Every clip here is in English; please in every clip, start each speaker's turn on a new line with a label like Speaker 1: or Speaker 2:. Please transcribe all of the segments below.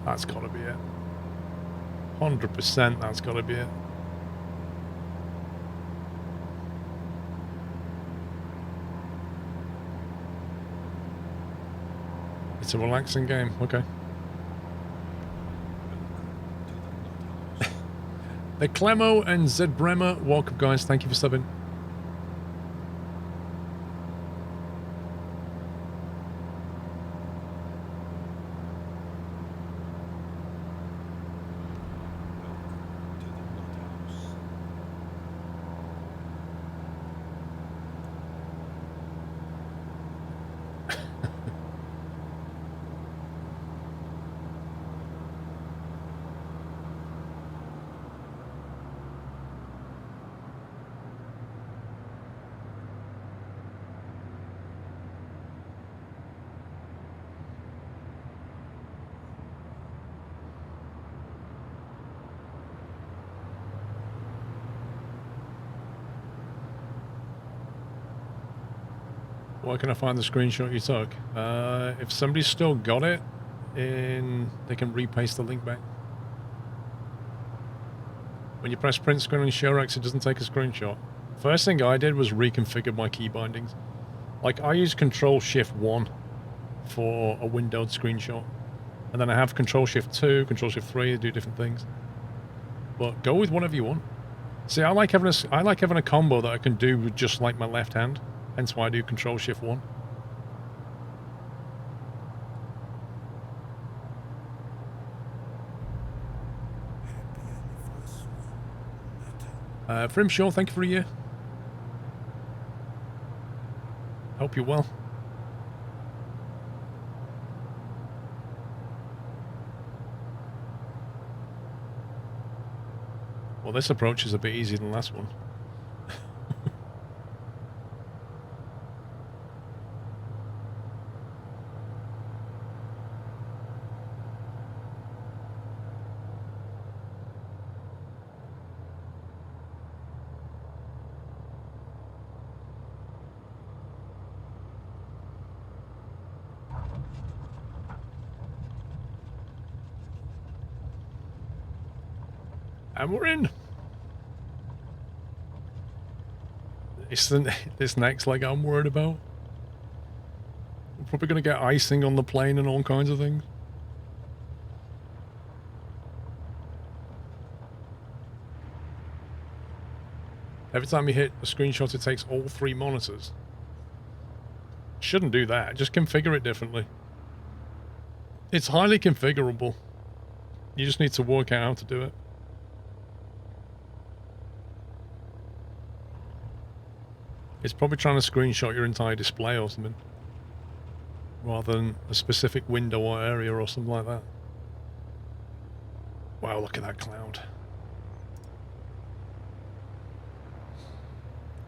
Speaker 1: That's got to be it. 100% that's got to be it. It's a relaxing game. Okay. The Clemo and Zed Bremer, welcome guys. Thank you for subbing. Where can I find the screenshot you took? If somebody's still got it, they can repaste the link back. When you press print screen on ShareX, it doesn't take a screenshot. First thing I did was reconfigure my key bindings. Like, I use Control-Shift-1 for a windowed screenshot. And then I have Control-Shift-2, Control-Shift-3 to do different things. But go with whatever you want. See, I like having a combo that I can do with just like my left hand. Hence why I do Control-Shift-1. Frimshaw, thank you for a year. Hope you're well. Well, this approach is a bit easier than the last one. And we're in. It's this next leg I'm worried about. We're probably going to get icing on the plane and all kinds of things. Every time you hit a screenshot, it takes all 3 monitors. Shouldn't do that. Just configure it differently. It's highly configurable. You just need to work out how to do it. It's probably trying to screenshot your entire display or something, rather than a specific window or area or something like that. Wow, look at that cloud.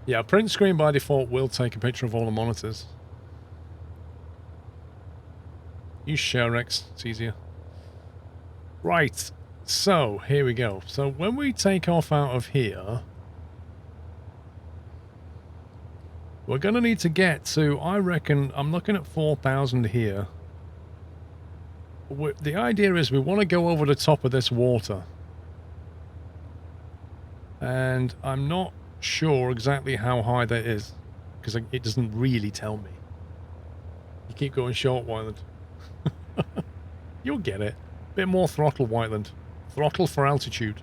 Speaker 1: Yeah, print screen by default will take a picture of all the monitors. Use ShareX, it's easier. Right, so here we go. So when we take off out of here, we're going to need to get to, I reckon, I'm looking at 4,000 here. The idea is we want to go over the top of this water. And I'm not sure exactly how high that is, because it doesn't really tell me. You keep going short, Wyland. You'll get it. Bit more throttle, Wyland. Throttle for altitude.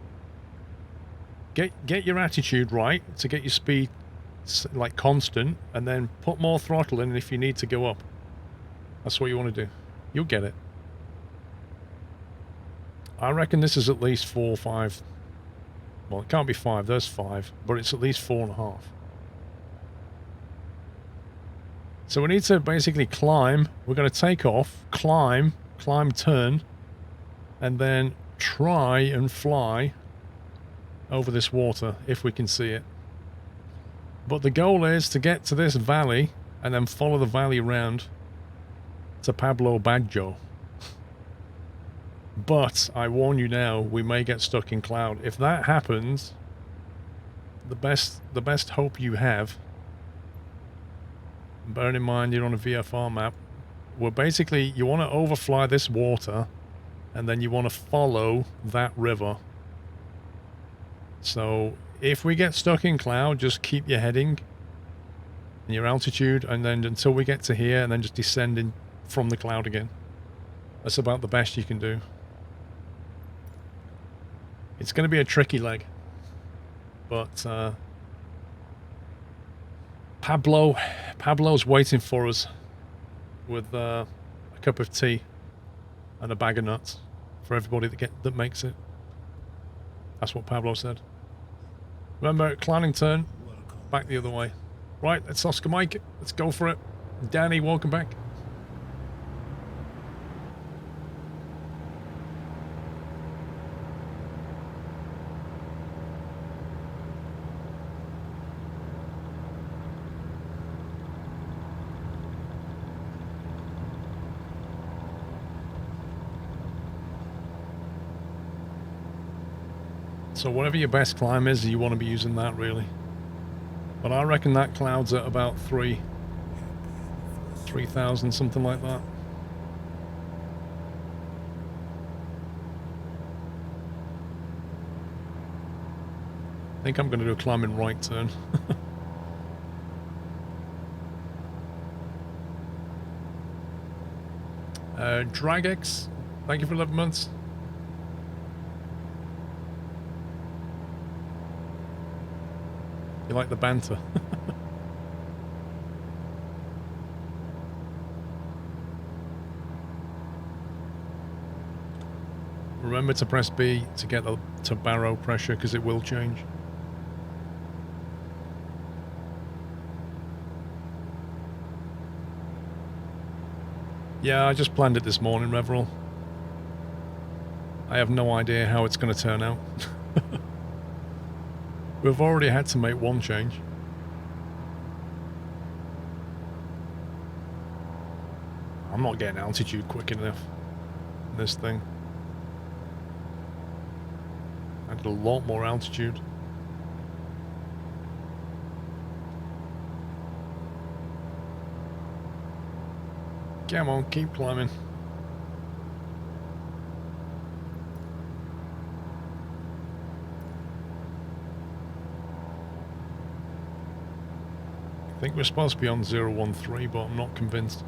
Speaker 1: Get your attitude right to get your speed like constant, and then put more throttle in if you need to go up. That's what you want to do. You'll get it. I reckon this is at least 4 or 5. Well, it can't be 5, there's 5, but it's at least 4.5. So we need to basically climb. We're going to take off, climb, turn, and then try and fly over this water if we can see it. But the goal is to get to this valley and then follow the valley around to Pablo Baggio. But I warn you now, we may get stuck in cloud. If that happens, the best hope you have, bearing in mind you're on a VFR map, well, basically you want to overfly this water And then you want to follow that river. So if we get stuck in cloud, just keep your heading and your altitude, and then until we get to here, and then just descend in from the cloud again. That's about the best you can do. It's going to be a tricky leg, but Pablo's waiting for us with a cup of tea and a bag of nuts for everybody that makes it. That's what Pablo said. Remember, climbing turn, back the other way. Right, that's Oscar Mike. Let's go for it. Danny, welcome back. So whatever your best climb is, you want to be using that, really. But I reckon that cloud's at about 3,000, something like that. I think I'm going to do a climbing right turn. Dragex, thank you for 11 months. You like the banter. Remember to press B to get to barrow pressure, because it will change. Yeah, I just planned it this morning, Reverell. I have no idea how it's going to turn out. We've already had to make one change. I'm not getting altitude quick enough in this thing. I did a lot more altitude. Come on, keep climbing. I think we're supposed to be on 013, but I'm not convinced.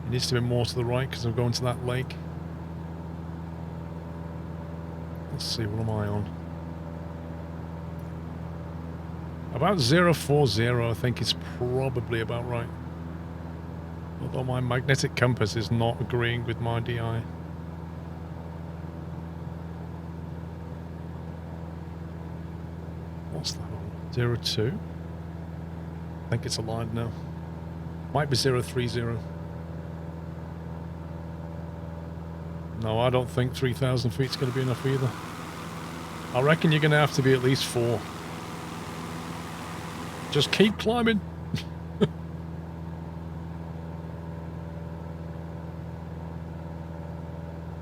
Speaker 1: It needs to be more to the right because I'm going to that lake. Let's see, what am I on? About 040, I think is probably about right. Although my magnetic compass is not agreeing with my DI. What's that on? 02? I think it's aligned now. Might be 030. No, I don't think 3,000 feet is going to be enough either. I reckon you're going to have to be at least 4. Just keep climbing.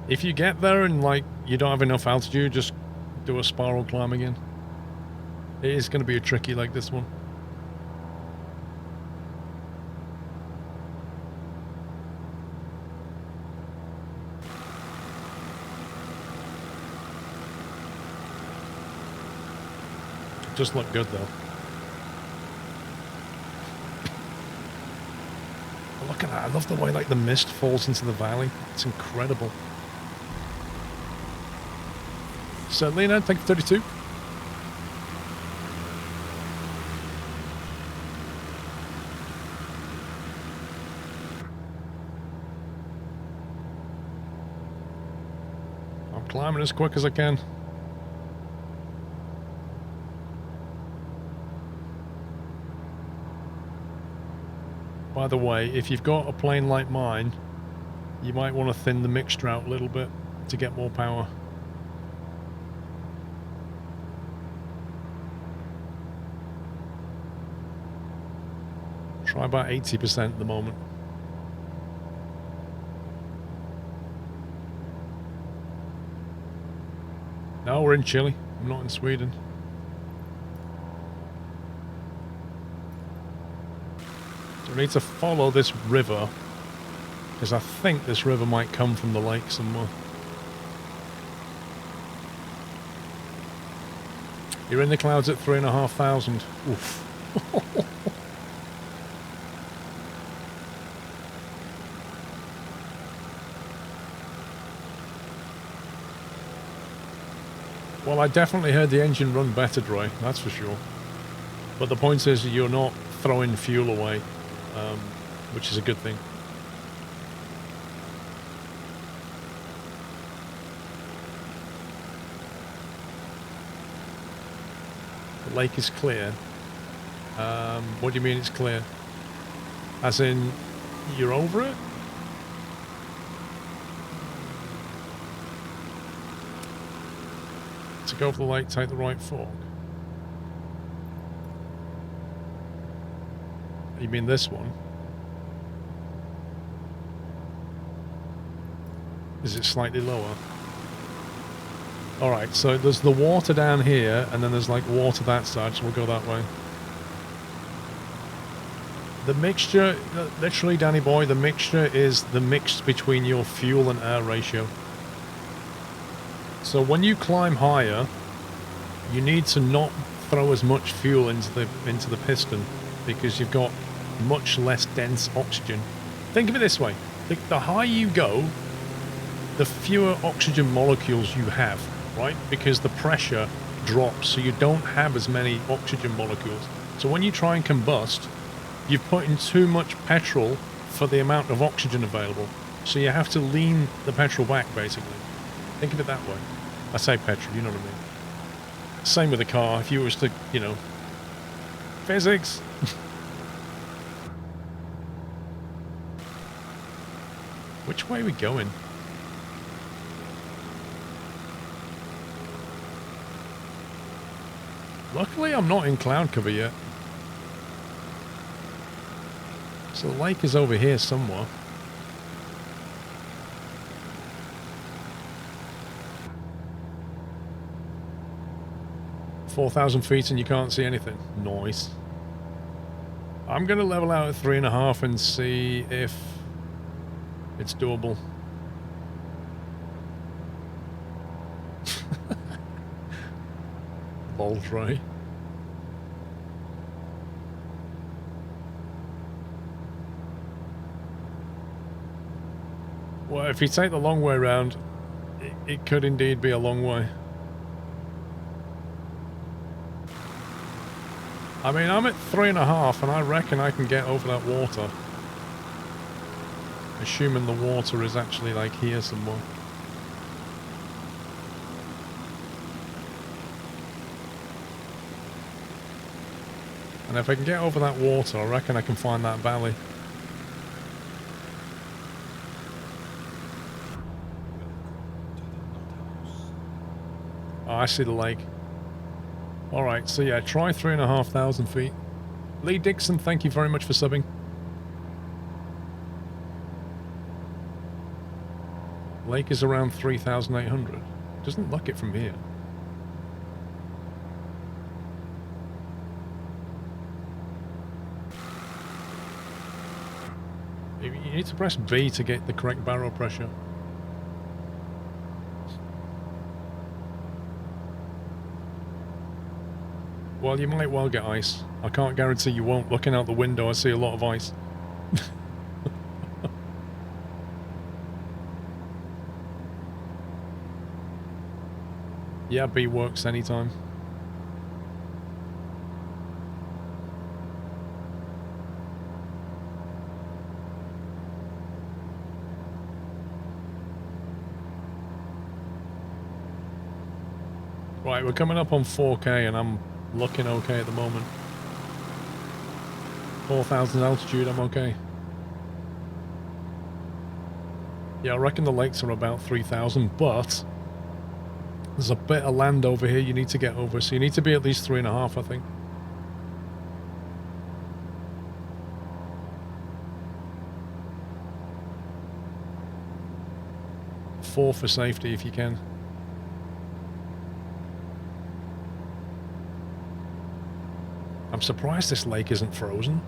Speaker 1: If you get there and like you don't have enough altitude, just do a spiral climb again. It is going to be a tricky like this one. It does look good though. Look at that, I love the way like the mist falls into the valley. It's incredible. Certainly, Ned, thank you, 32. I'm climbing as quick as I can. By the way, if you've got a plane like mine, you might want to thin the mixture out a little bit to get more power. Try about 80% at the moment. No, we're in Chile. I'm not in Sweden. So we need to follow this river Because I think this river might come from the lake somewhere. You're in the clouds at 3,500. Oof. Well, I definitely heard the engine run better, Dre, that's for sure. But the point is that you're not throwing fuel away, which is a good thing. The lake is clear. What do you mean it's clear? As in, you're over it? To go for the lake, take the right fork. You mean this one? Is it slightly lower? Alright, so there's the water down here, and then there's like water that side, so we'll go that way. The mixture, literally, Danny boy, the mixture is the mix between your fuel and air ratio. So when you climb higher, you need to not throw as much fuel into the piston, because you've got much less dense oxygen. Think of it this way: the higher you go, the fewer oxygen molecules you have, right? Because the pressure drops, so you don't have as many oxygen molecules. So when you try and combust, you've put in too much petrol for the amount of oxygen available. So you have to lean the petrol back, basically. Think of it that way. I say petrol, you know what I mean. Same with a car. If you was to, you know, physics. Which way are we going? Luckily, I'm not in cloud cover yet. So the lake is over here somewhere. $4,000 feet and you can't see anything. Nice. I'm going to level out at 3.5 and see if it's doable. Bold Ray. Well, if you take the long way round, it could indeed be a long way. I mean, I'm at 3.5 and I reckon I can get over that water. Assuming the water is actually like here somewhere. And if I can get over that water, I reckon I can find that valley. Oh, I see the lake. Alright, so yeah, try 3,500 feet. Lee Dixon, thank you very much for subbing. Lake is around 3,800. Doesn't look it from here. You need to press B to get the correct barrel pressure. Well, you might well get ice. I can't guarantee you won't. Looking out the window, I see a lot of ice. Yeah, B works anytime. Right, we're coming up on 4K and I'm looking okay at the moment. 4,000 altitude, I'm okay. Yeah, I reckon the lakes are about 3,000, but there's a bit of land over here you need to get over, so you need to be at least 3.5, I think. Four for safety if you can. I'm surprised this lake isn't frozen.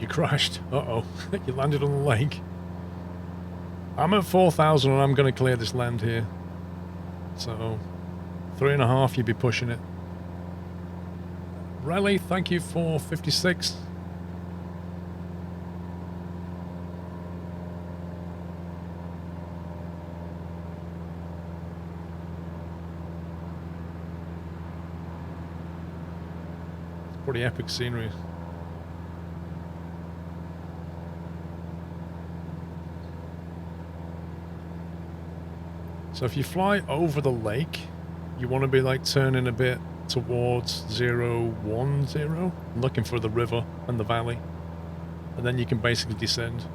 Speaker 1: You crashed. Uh-oh. You landed on the lake. I'm at 4,000 and I'm going to clear this land here. So, 3.5, you'd be pushing it. Rally, thank you for 56. Pretty epic scenery. So if you fly over the lake, you want to be like turning a bit towards 010, looking for the river and the valley, and then you can basically descend.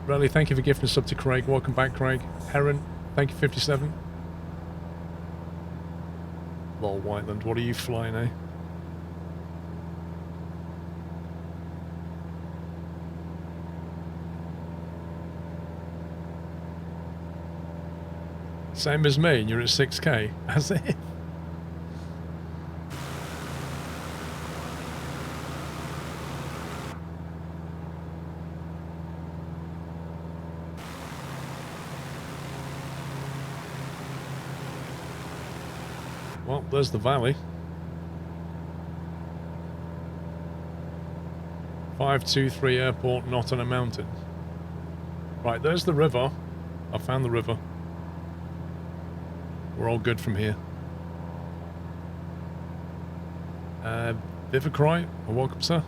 Speaker 1: Really, thank you for gifting us up to Craig. Welcome back, Craig. Heron, thank you, 57. Lol, Whiteland, what are you flying, eh? Same as me, and you're at 6k. As if. Well, there's the valley. 523 airport, not on a mountain. Right, there's the river. I found the river. We're all good from here. Vivacry, welcome, sir.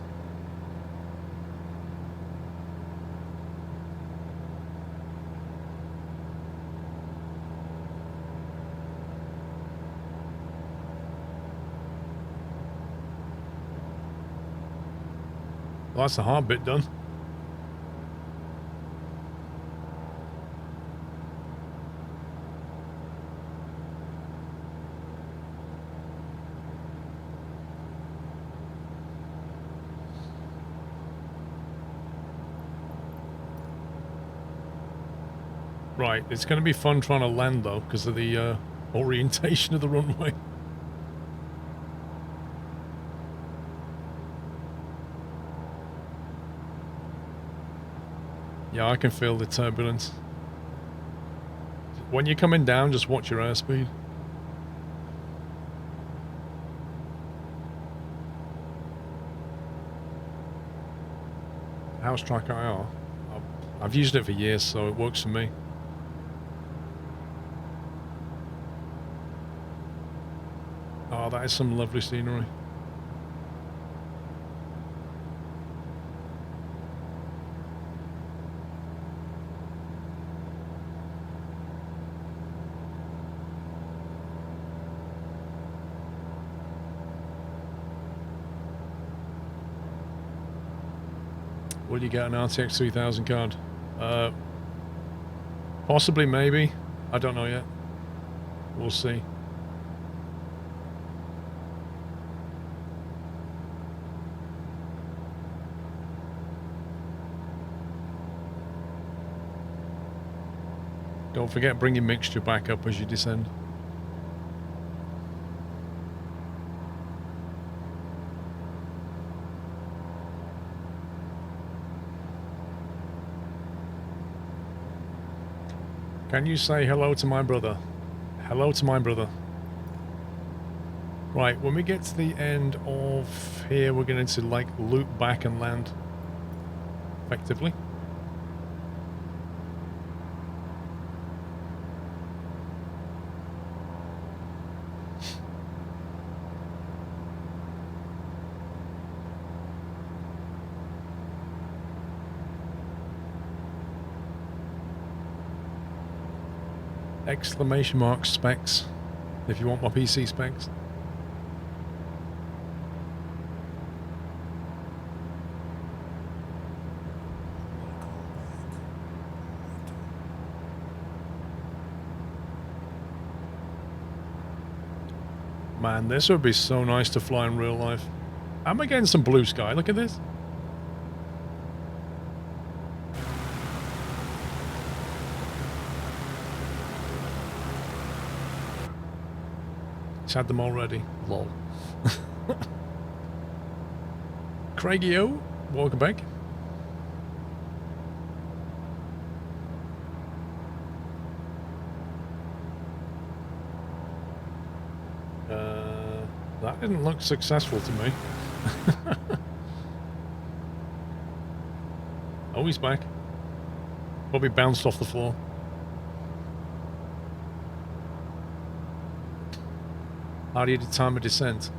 Speaker 1: Well, that's the hard bit done. Right, it's going to be fun trying to land though, because of the orientation of the runway. Yeah, I can feel the turbulence. When you're coming down, just watch your airspeed. House Track IR. I've used it for years, so it works for me. Oh, that is some lovely scenery. Will you get an RTX 3000 card? Possibly, maybe. I don't know yet. We'll see. Don't forget, bring your mixture back up as you descend. Can you say hello to my brother? Hello to my brother. Right, when we get to the end of here, we're going to like loop back and land effectively. Exclamation mark specs if you want my PC specs. Man, this would be so nice to fly in real life. I'm getting some blue sky. Look at this. It's had them already. Lol. Craigie-O, welcome back. That didn't look successful to me. Oh, he's back. Probably bounced off the floor. How do you time a descent?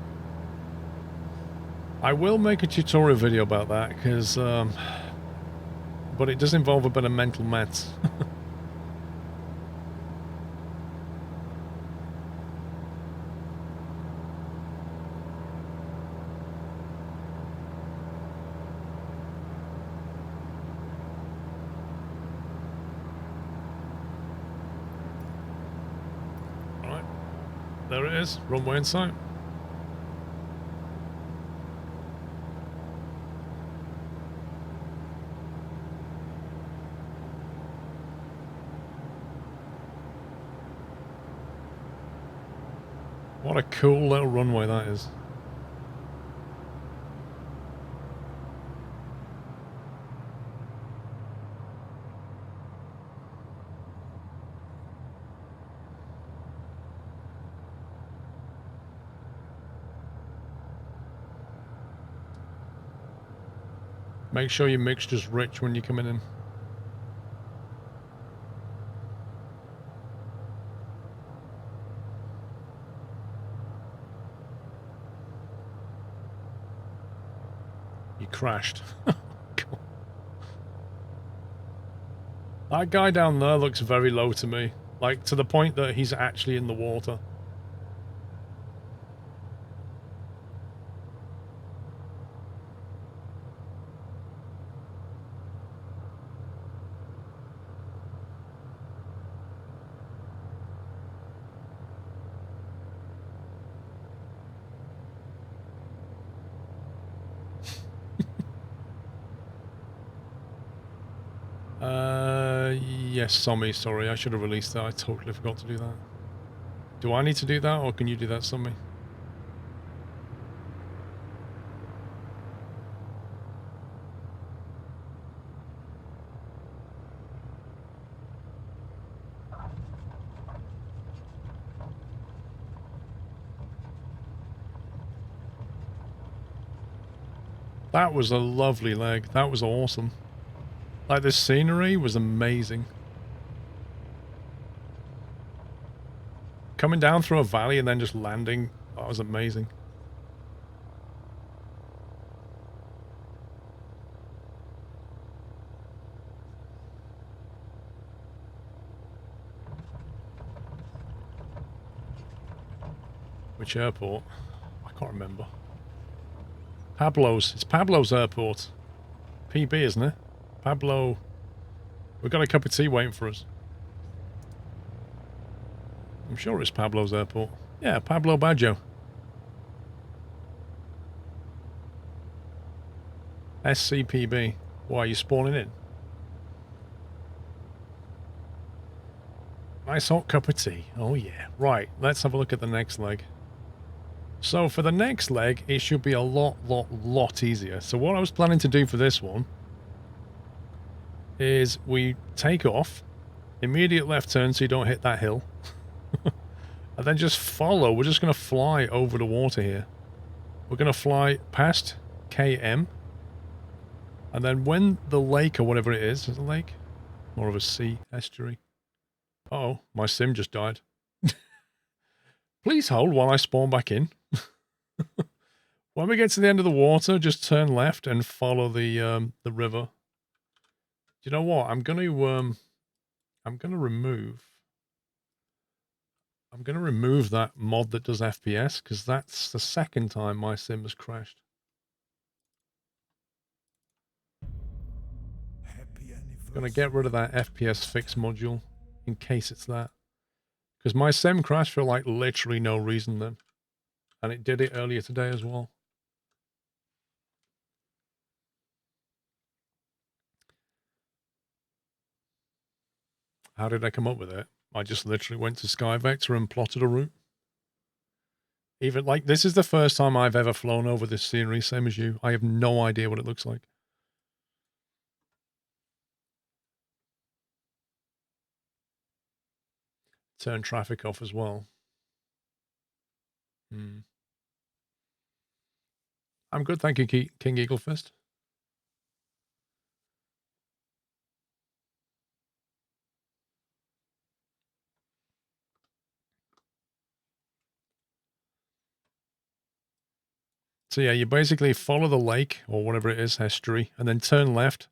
Speaker 1: I will make a tutorial video about that, because, but it does involve a bit of mental maths. Alright, there it is, runway in sight. What a cool little runway that is. Make sure your mixture's rich when you're coming in. You crashed. That guy down there looks very low to me. Like, to the point that he's actually in the water. Yes, Sommy, sorry, I should have released that. I totally forgot to do that. Do I need to do that, or can you do that, Sommy? That was a lovely leg. That was awesome. Like, the scenery was amazing. Coming down through a valley and then just landing, that was amazing. Which airport? I can't remember. Pablo's. It's Pablo's airport. PB, isn't it? Pablo. We've got a cup of tea waiting for us. I'm sure it's Pablo's airport. Yeah, Pablo Baggio. SCPB. Why are you spawning in? Nice hot cup of tea. Oh yeah. Right, let's have a look at the next leg. So for the next leg, it should be a lot easier. So what I was planning to do for this one is we take off, immediate left turn so you don't hit that hill. And then just follow. We're just going to fly over the water here. We're going to fly past KM. And then when the lake or whatever it is it a lake? More of a sea estuary. Uh-oh, my sim just died. Please hold while I spawn back in. When we get to the end of the water, just turn left and follow the river. Do you know what? I'm gonna remove that mod that does FPS, because that's the second time my sim has crashed. I'm gonna get rid of that FPS fix module in case it's that. Because my sim crashed for like literally no reason then. And it did it earlier today as well. How did I come up with it? I just literally went to SkyVector and plotted a route. Even like this is the first time I've ever flown over this scenery, same as you. I have no idea what it looks like. Turn traffic off as well. I'm good, thank you, King Eaglefist. So yeah, you basically follow the lake or whatever it is, estuary, and then turn left,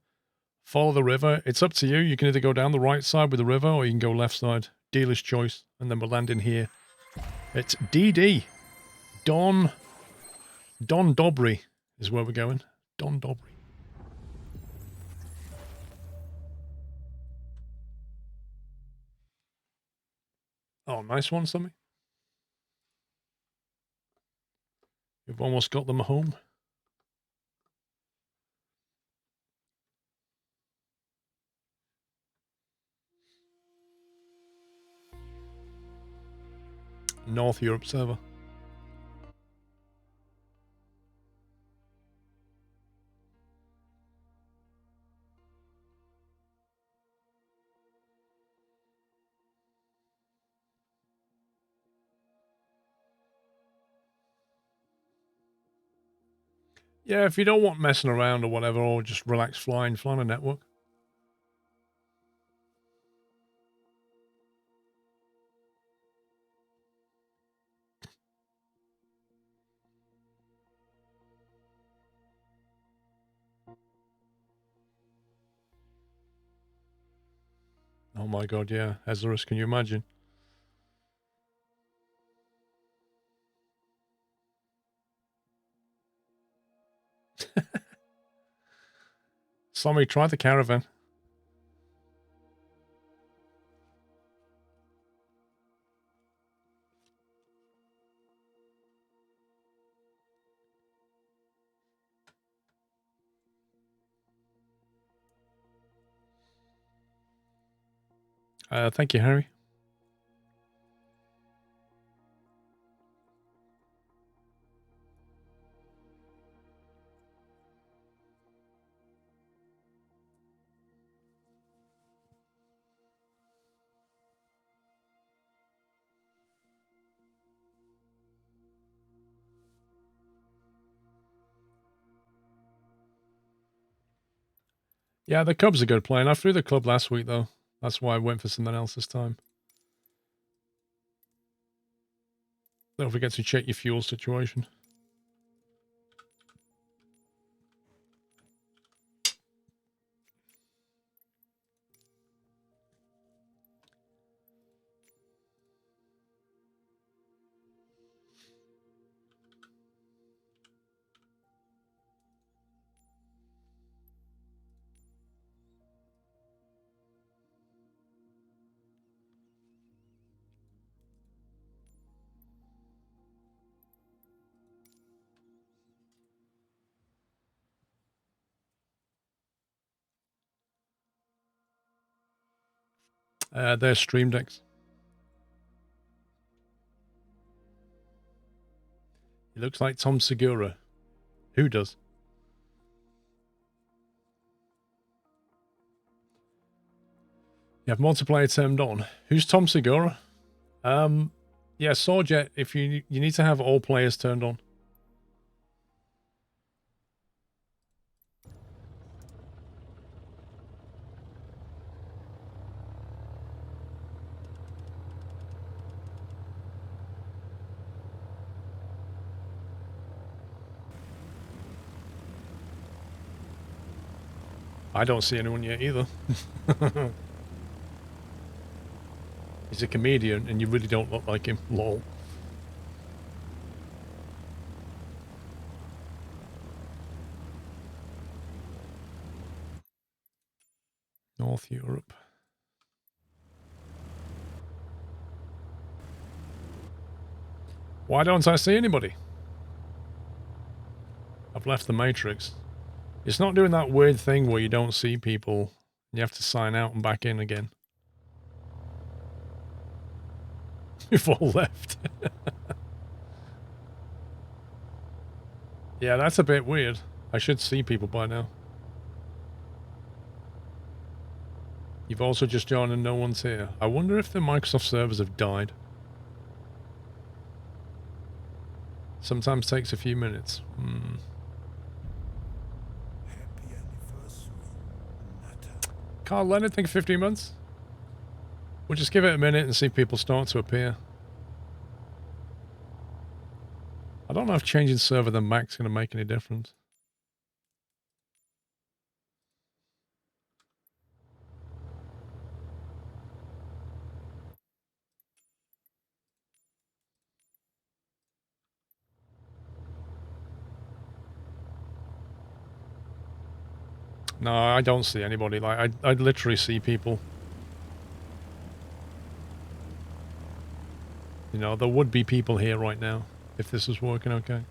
Speaker 1: follow the river. It's up to you. You can either go down the right side with the river or you can go left side. Dealer's choice. And then we'll land in here. It's DD. Don Dobry is where we're going. Don Dobry. Oh, nice one, Sammy. You've almost got them home. North Europe server. Yeah, if you don't want messing around or whatever, or just relax flying, fly on a network. Oh my god, yeah. Ezra's, can you imagine? Sammy, try the caravan. Thank you, Harry. Yeah, the Cubs are good playing. I flew the club last week, though. That's why I went for something else this time. Don't forget to check your fuel situation. They're Stream Decks. It looks like Tom Segura. Who does? You have multiplayer turned on. Who's Tom Segura? Yeah, Swordjet, if you need to have all players turned on. I don't see anyone yet either. He's a comedian and you really don't look like him. Lol. North Europe. Why don't I see anybody? I've left the Matrix. It's not doing that weird thing where you don't see people. You have to sign out and back in again. We've all left. Yeah, that's a bit weird. I should see people by now. You've also just joined and no one's here. I wonder if the Microsoft servers have died. Sometimes takes a few minutes.
Speaker 2: Happy anniversary, Nata.
Speaker 1: Carl Leonard, think 15 months. We'll just give it a minute and see if people start to appear. I don't know if changing server than Mac's going to make any difference. No, I don't see anybody. Like, I literally see people. You know, there would be people here right now if this was working okay.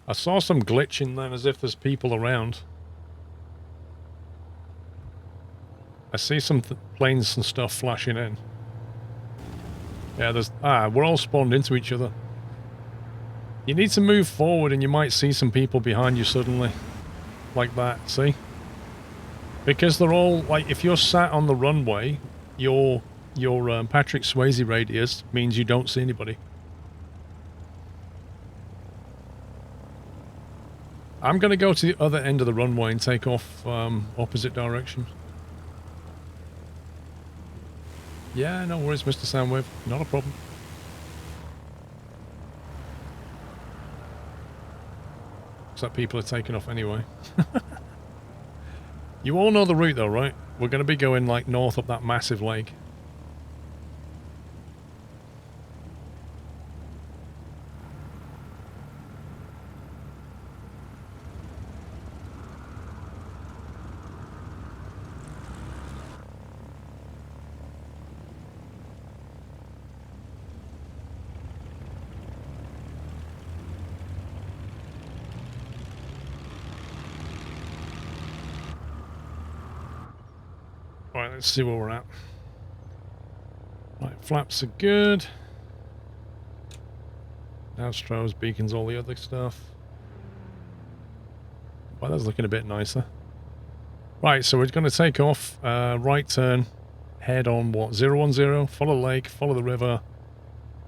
Speaker 1: I saw some glitching then, as if there's people around. I see some planes and stuff flashing in. Yeah, there's... we're all spawned into each other. You need to move forward and you might see some people behind you suddenly. Like that, see? Because they're all... Like, if you're sat on the runway, your Patrick Swayze radius means you don't see anybody. I'm going to go to the other end of the runway and take off opposite direction. Yeah, no worries, Mr. Soundwave. Not a problem. Looks like people are taking off anyway. You all know the route though, right? We're going to be going like north up that massive lake. Right, let's see where we're at. Right, flaps are good. Outstrobes, beacons, all the other stuff. Well, that's looking a bit nicer. Right, so we're going to take off, right turn, head on what, 010, follow the lake, follow the river,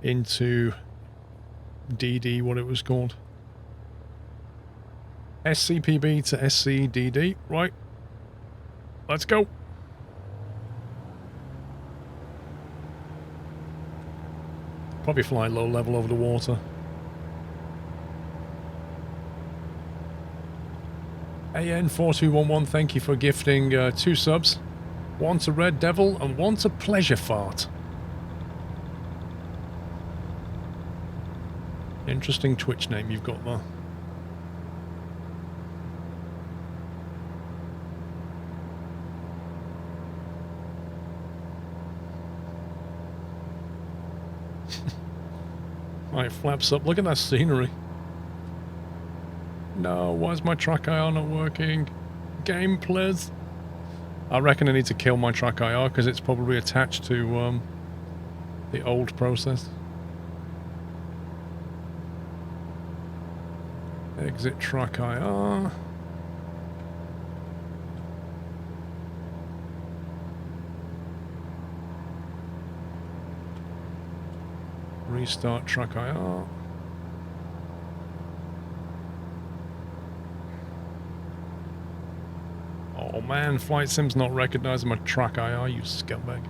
Speaker 1: into DD, what it was called. SCPB to SCDD, right. Let's go. Probably fly low level over the water. AN4211, thank you for gifting 2 subs. One to Red Devil and one to Pleasure Fart. Interesting Twitch name you've got there. Right, flaps up. Look at that scenery. No, why is my track IR not working? Game, please. I reckon I need to kill my track IR because it's probably attached to the old process. Exit track IR. Restart track IR. Oh man, Flight Sim's not recognizing my track IR, you scumbag.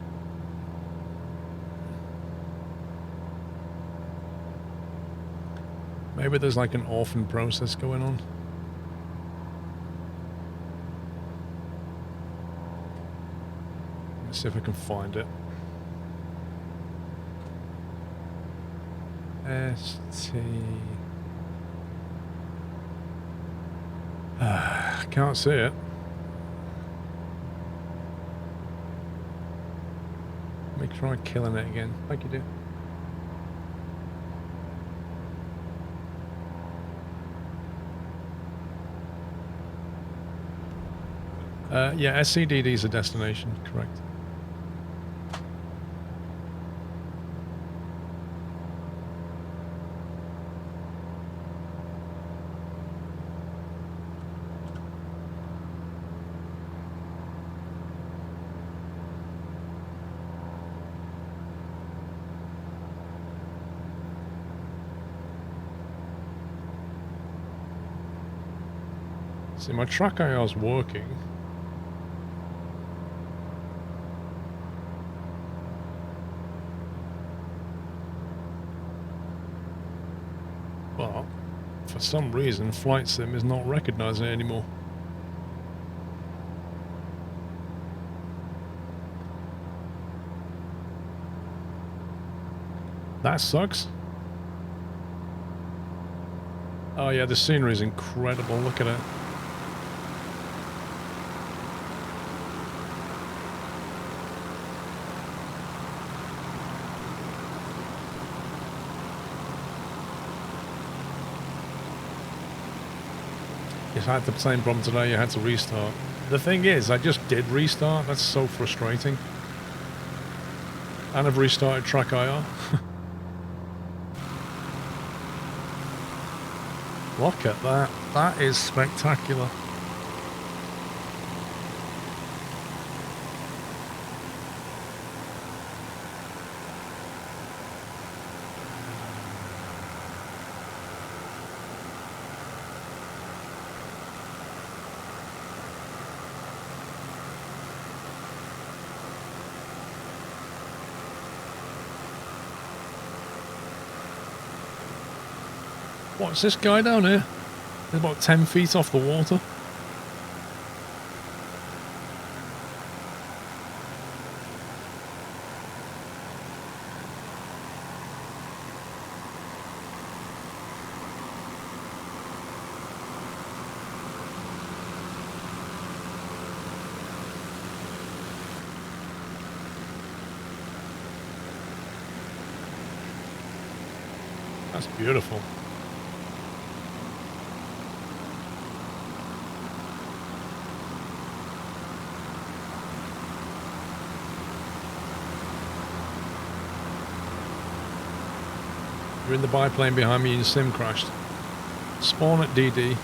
Speaker 1: Maybe there's like an orphan process going on. Let's see if I can find it. ST... can't see it. Let me try killing it again. Thank you, dear. Yeah, SCDD is a destination, correct. See, my track IR's working. But for some reason, Flight Sim is not recognizing it anymore. That sucks. Oh yeah, the scenery is incredible. Look at it. You had the same problem today, you had to restart. The thing is, I just did restart. That's so frustrating. And I've restarted track IR. Look at that. That is spectacular. What's this guy down here? He's about 10 feet off the water. That's beautiful. You're in the biplane behind me and your sim crashed. Spawn at DD.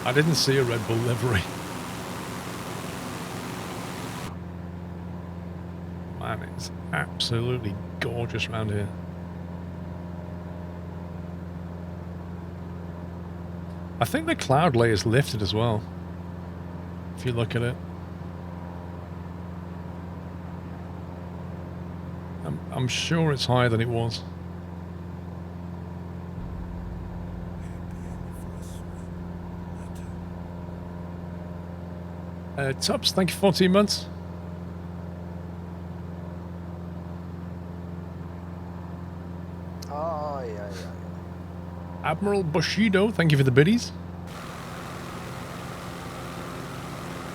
Speaker 1: I didn't see a Red Bull livery. Man, it's absolutely gorgeous around here. I think the cloud layer's lifted as well, if you look at it. I'm sure it's higher than it was. Tubbs, thank you for 14 months.
Speaker 3: Oh, yeah.
Speaker 1: Admiral Bushido, thank you for the biddies.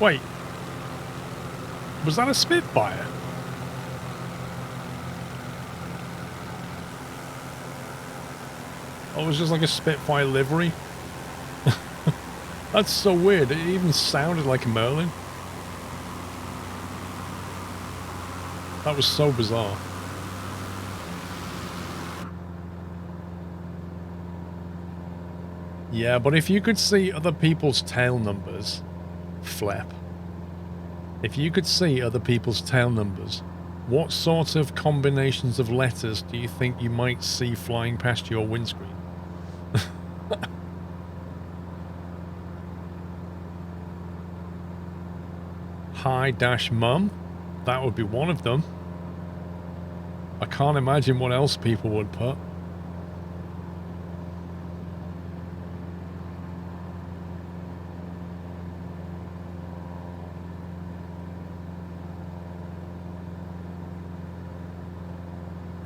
Speaker 1: Wait. Was that a Spitfire? Oh, it was just like a Spitfire livery. That's so weird. It even sounded like a Merlin. That was so bizarre. Yeah, but if you could see other people's tail numbers, Flep. If you could see other people's tail numbers, what sort of combinations of letters do you think you might see flying past your windscreen? Hi-mum, that would be one of them. I can't imagine what else people would put.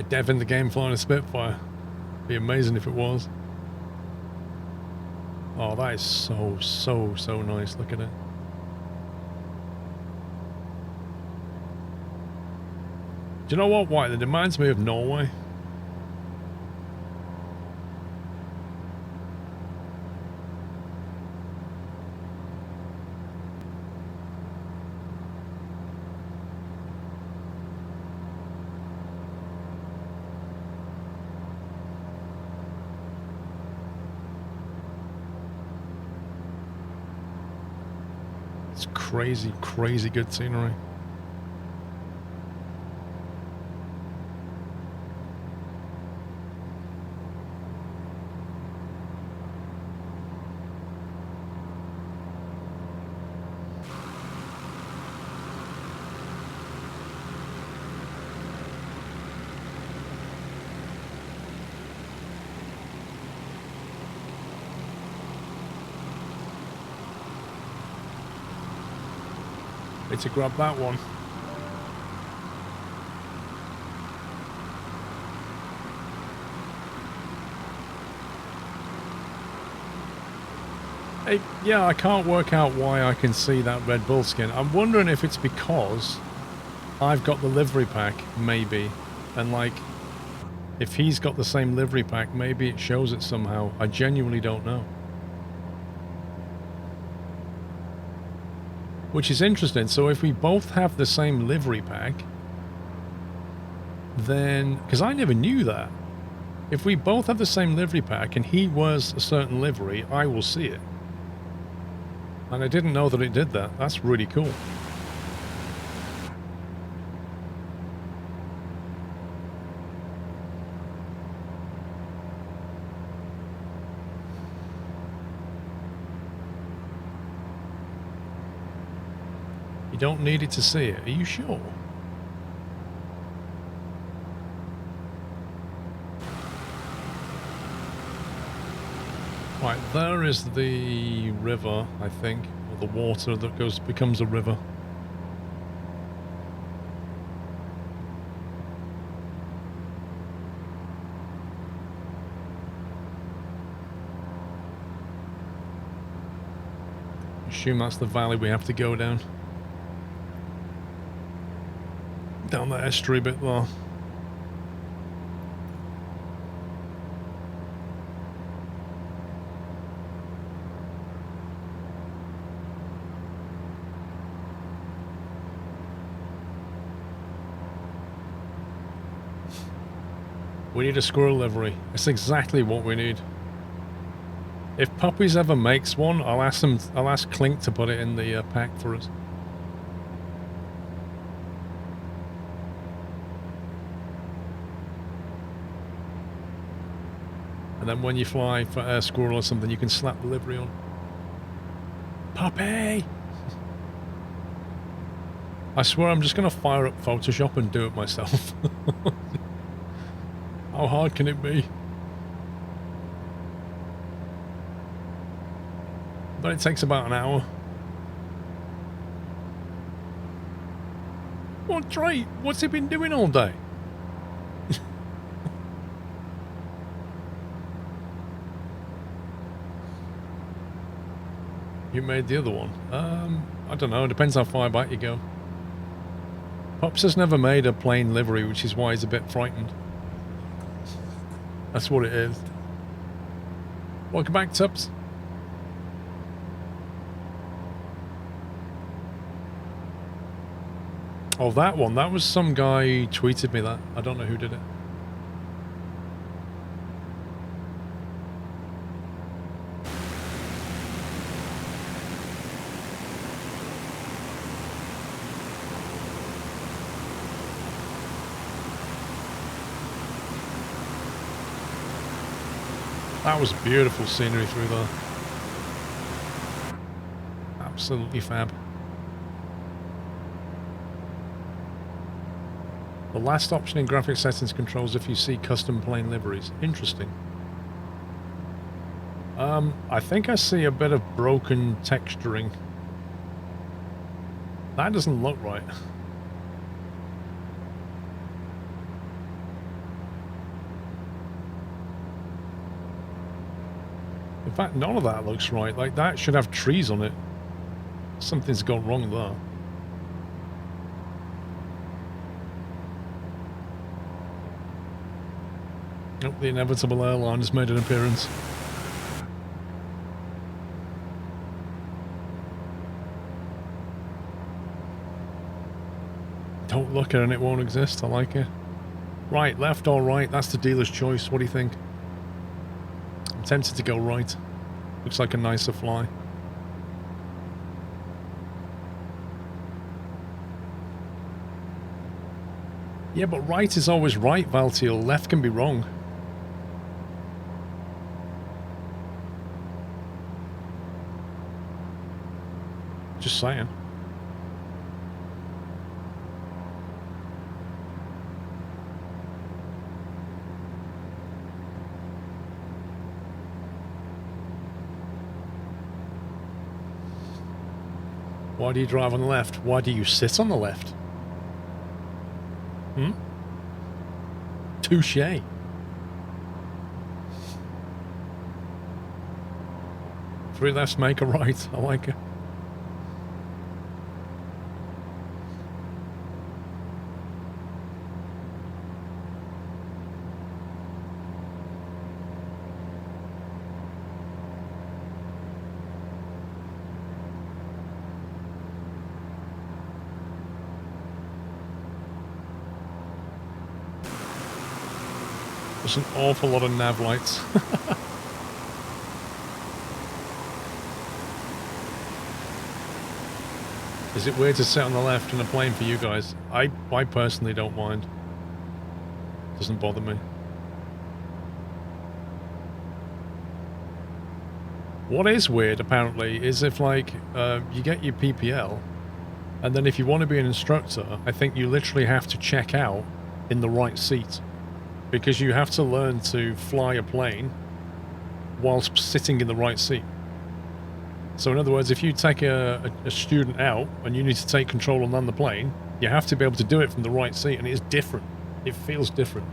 Speaker 1: A dev in the game flying a Spitfire. Be amazing if it was. Oh, that is so nice. Look at it. Do you know what, White? It reminds me of Norway. It's crazy good scenery. Need to grab that one. Hey, yeah, I can't work out why I can see that Red Bull skin. I'm wondering if it's because I've got the livery pack, maybe. And like, if he's got the same livery pack, maybe it shows it somehow. I genuinely don't know. Which is interesting. So if we both have the same livery pack, then... Because I never knew that. If we both have the same livery pack and he wears a certain livery, I will see it. And I didn't know that it did that. That's really cool. You don't need it to see it. Are you sure? Right, there is the river, I think, or the water that becomes a river. Assume that's the valley we have to go down. Down that estuary bit there. We need a squirrel livery. It's exactly what we need. If Puppies ever makes one, I'll ask Clink to put it in the pack for us. And then when you fly for a squirrel or something, you can slap the livery on. Puppy! I swear I'm just going to fire up Photoshop and do it myself. How hard can it be? But it takes about an hour. What, Trey? What's he been doing all day? You made the other one. I don't know. It depends how far back you go. Pops has never made a plain livery, which is why he's a bit frightened. That's what it is. Welcome back, Tubbs. Oh, that one. That was some guy who tweeted me that. I don't know who did it. That was beautiful scenery through there. Absolutely fab. The last option in graphic settings controls if you see custom plain liveries. Interesting. I think I see a bit of broken texturing. That doesn't look right. In fact, none of that looks right. Like, that should have trees on it. Something's gone wrong there. Oh, the inevitable airline has made an appearance. Don't look at it and it won't exist. I like it. Right, left or right, that's the dealer's choice. What do you think? I'm tempted to go right. Looks like a nicer fly. Yeah, but right is always right, Valtiel. Left can be wrong. Just saying. Why do you drive on the left? Why do you sit on the left? Hmm? Touché. Three lefts make a right. I like it. There's an awful lot of nav lights. Is it weird to sit on the left in a plane for you guys? I personally don't mind. Doesn't bother me. What is weird, apparently, is if, like, you get your PPL, and then if you want to be an instructor, I think you literally have to check out in the right seat. Because you have to learn to fly a plane whilst sitting in the right seat. So in other words, if you take a student out and you need to take control and land the plane, you have to be able to do it from the right seat, and it is different. It feels different.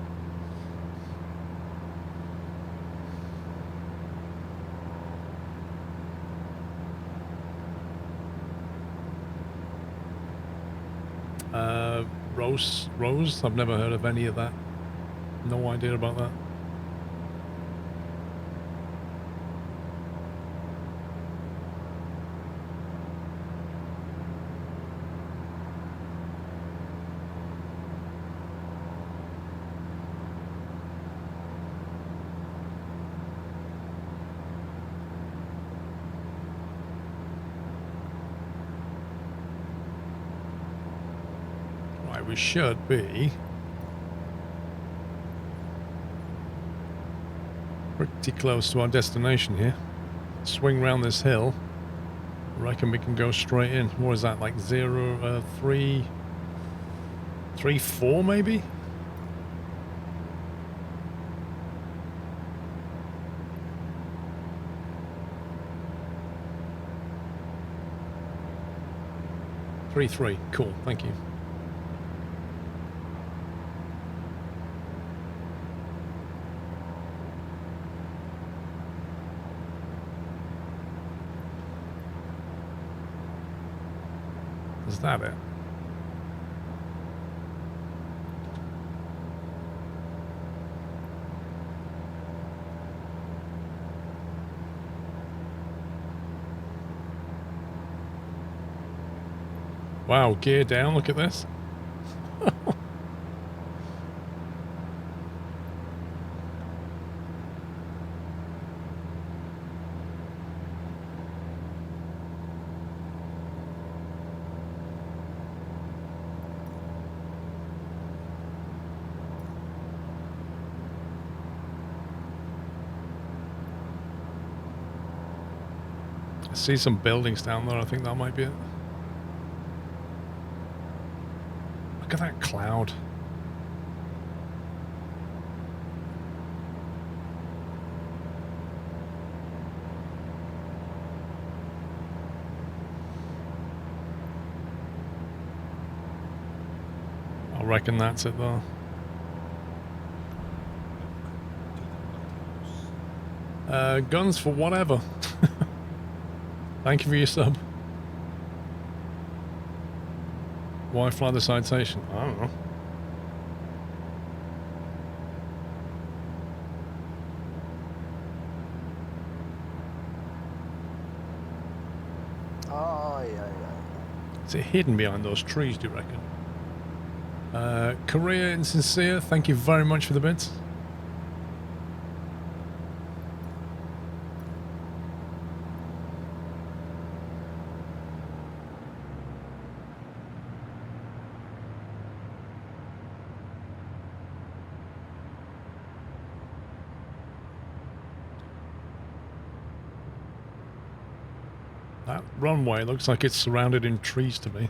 Speaker 1: Rose? I've never heard of any of that. No idea about that. Right, we should be pretty close to our destination here. Swing round this hill. I reckon we can go straight in. What is that, like 3, 4 maybe? Three. Cool, thank you. Is that it? Wow, gear down, look at this. I see some buildings down there, I think that might be it. Look at that cloud. I reckon that's it though. Guns for whatever. Thank you for your sub. Why fly the citation? I don't know.
Speaker 3: Oh, yeah.
Speaker 1: Is it hidden behind those trees, do you reckon? Korea Insincere, thank you very much for the bits. That runway looks like it's surrounded in trees to me.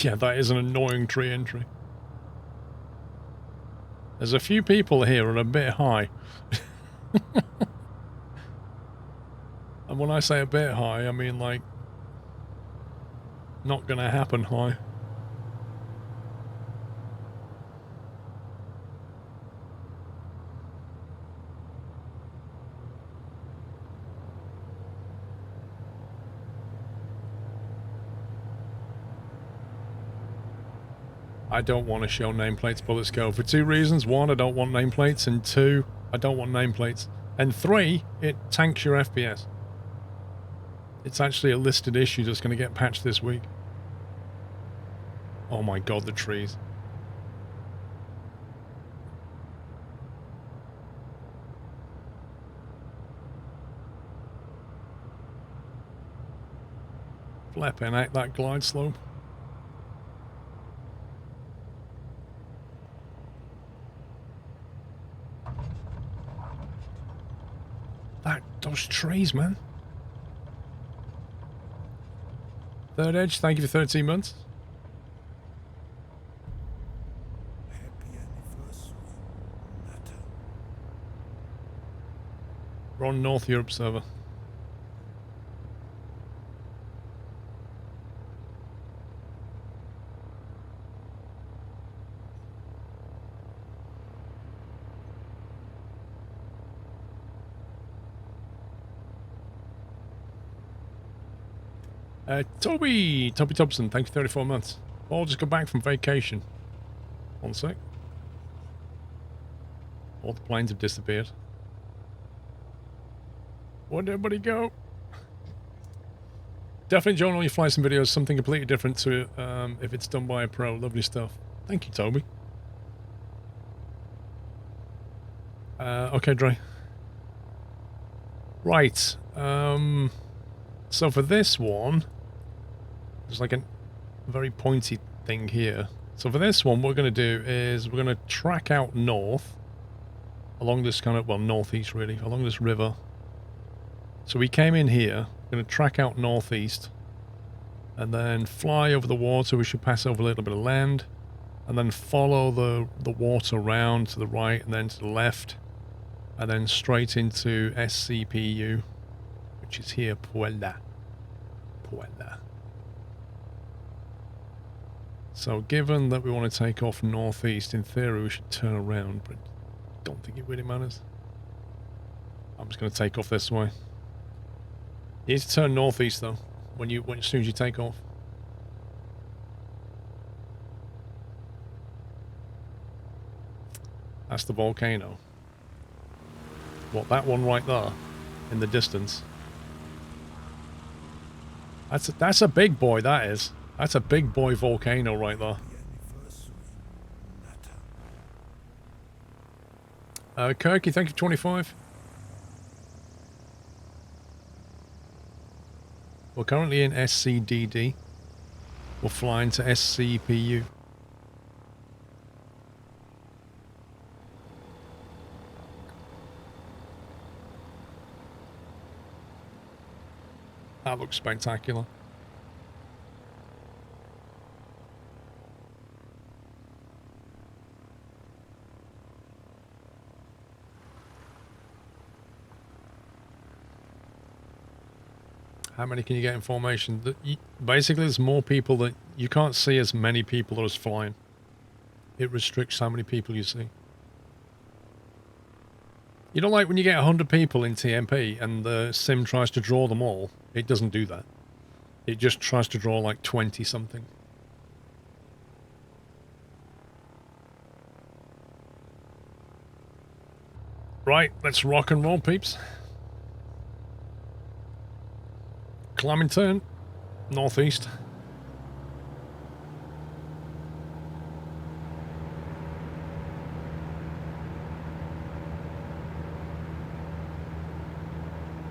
Speaker 1: Yeah, that is an annoying tree entry. There's a few people here who are a bit high. And when I say a bit high, I mean like not gonna happen high. I don't want to show nameplates, but let's go. For two reasons. One, I don't want nameplates. And two, I don't want nameplates. And three, it tanks your FPS. It's actually a listed issue that's going to get patched this week. Oh my god, the trees. Flipping out that glide slope. Those trees, man. Third Edge, thank you for 13 months.
Speaker 2: Happy anniversary, Natter.
Speaker 1: We're on North Europe server. Toby Thompson, thank you 34 months. Paul just got back from vacation. One sec. All the planes have disappeared. Where'd everybody go? Definitely join all your flights and videos, something completely different to if it's done by a pro. Lovely stuff. Thank you, Toby. Okay, Dre. Right. So for this one, there's like a very pointy thing here. So for this one, what we're going to do is we're going to track out north along this kind of, well, northeast really, along this river. So we came in here, we're going to track out northeast and then fly over the water. We should pass over a little bit of land and then follow the water around to the right and then to the left and then straight into SCPU, which is here, Puebla. So given that we want to take off northeast, in theory we should turn around, but I don't think it really matters. I'm just going to take off this way. You need to turn northeast though, as soon as you take off. That's the volcano. What, that one right there in the distance? That's a big boy, that is. That's a big boy volcano right there.
Speaker 2: Happy anniversary, Natter.
Speaker 1: Kirky, thank you for 25. We're currently in SCDD. We're flying to SCPU. That looks spectacular. How many can you get in formation? Basically, there's more people that you can't see as many people as flying. It restricts how many people you see. You know, like when you get 100 people in TMP and the sim tries to draw them all, it doesn't do that. It just tries to draw like 20 something. Right, let's rock and roll, peeps. Climbing turn, northeast.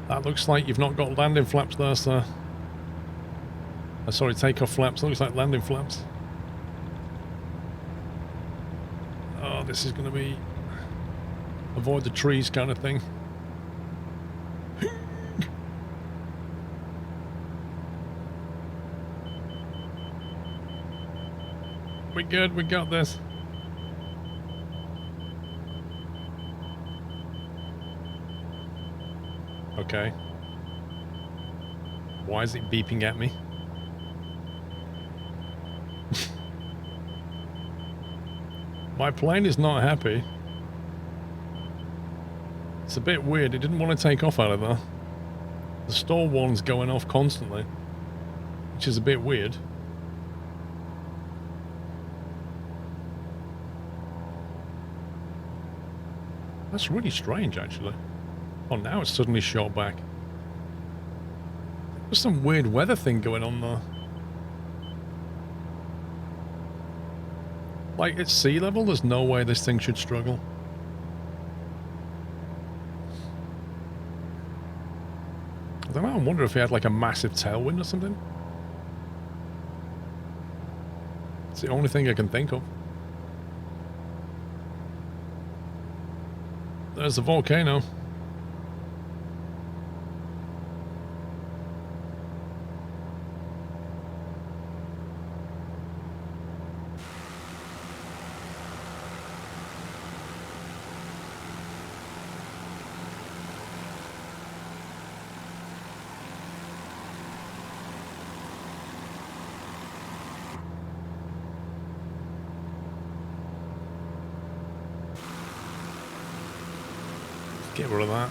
Speaker 1: That looks like you've not got landing flaps there, sir. Sorry, takeoff flaps. Looks like landing flaps. Oh, this is going to be avoid the trees kind of thing. we good. We got this. Okay. Why is it beeping at me? My plane is not happy. It's a bit weird. It didn't want to take off out of there. The stall warning's going off constantly, which is a bit weird. That's really strange, actually. Oh, now it's suddenly shot back. There's some weird weather thing going on there. Like, at sea level, there's no way this thing should struggle. I don't know, I wonder if he had like a massive tailwind or something. It's the only thing I can think of. There's the volcano. Get rid of that.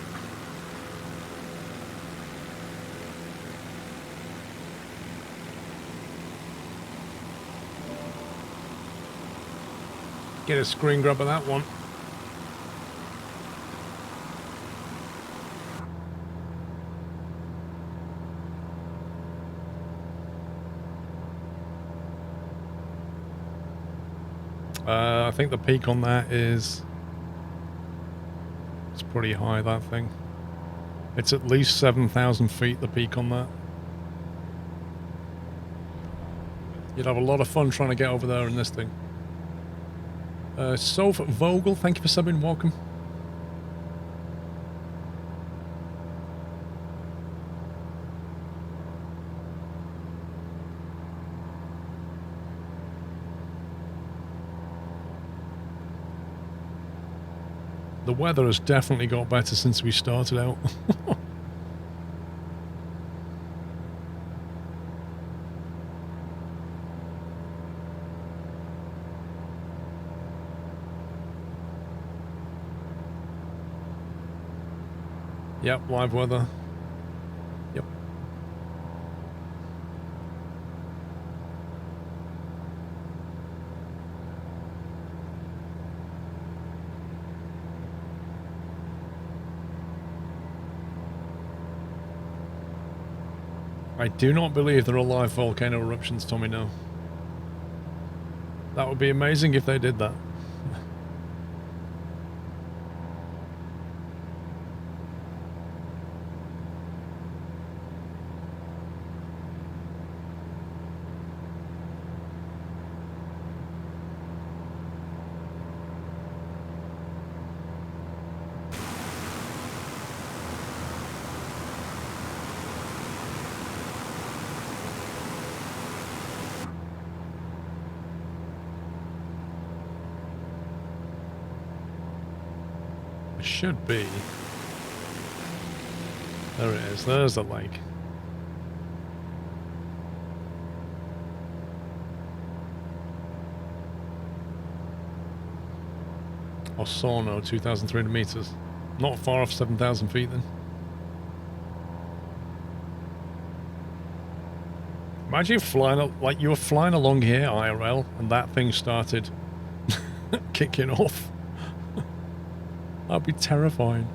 Speaker 1: Get a screen grab of that one. I think the peak on that is... It's pretty high, that thing. It's at least 7,000 feet, the peak on that. You'd have a lot of fun trying to get over there in this thing. Soph Vogel, thank you for subbing, welcome. The weather has definitely got better since we started out. Yep, live weather. Yep. I do not believe there are live volcano eruptions, Tommy, no. That would be amazing if they did that. Should be. There it is. There's the lake. Osorno, 2,300 meters. Not far off 7,000 feet then. Imagine flying, like you were flying along here, IRL, and that thing started kicking off. That'd be terrifying.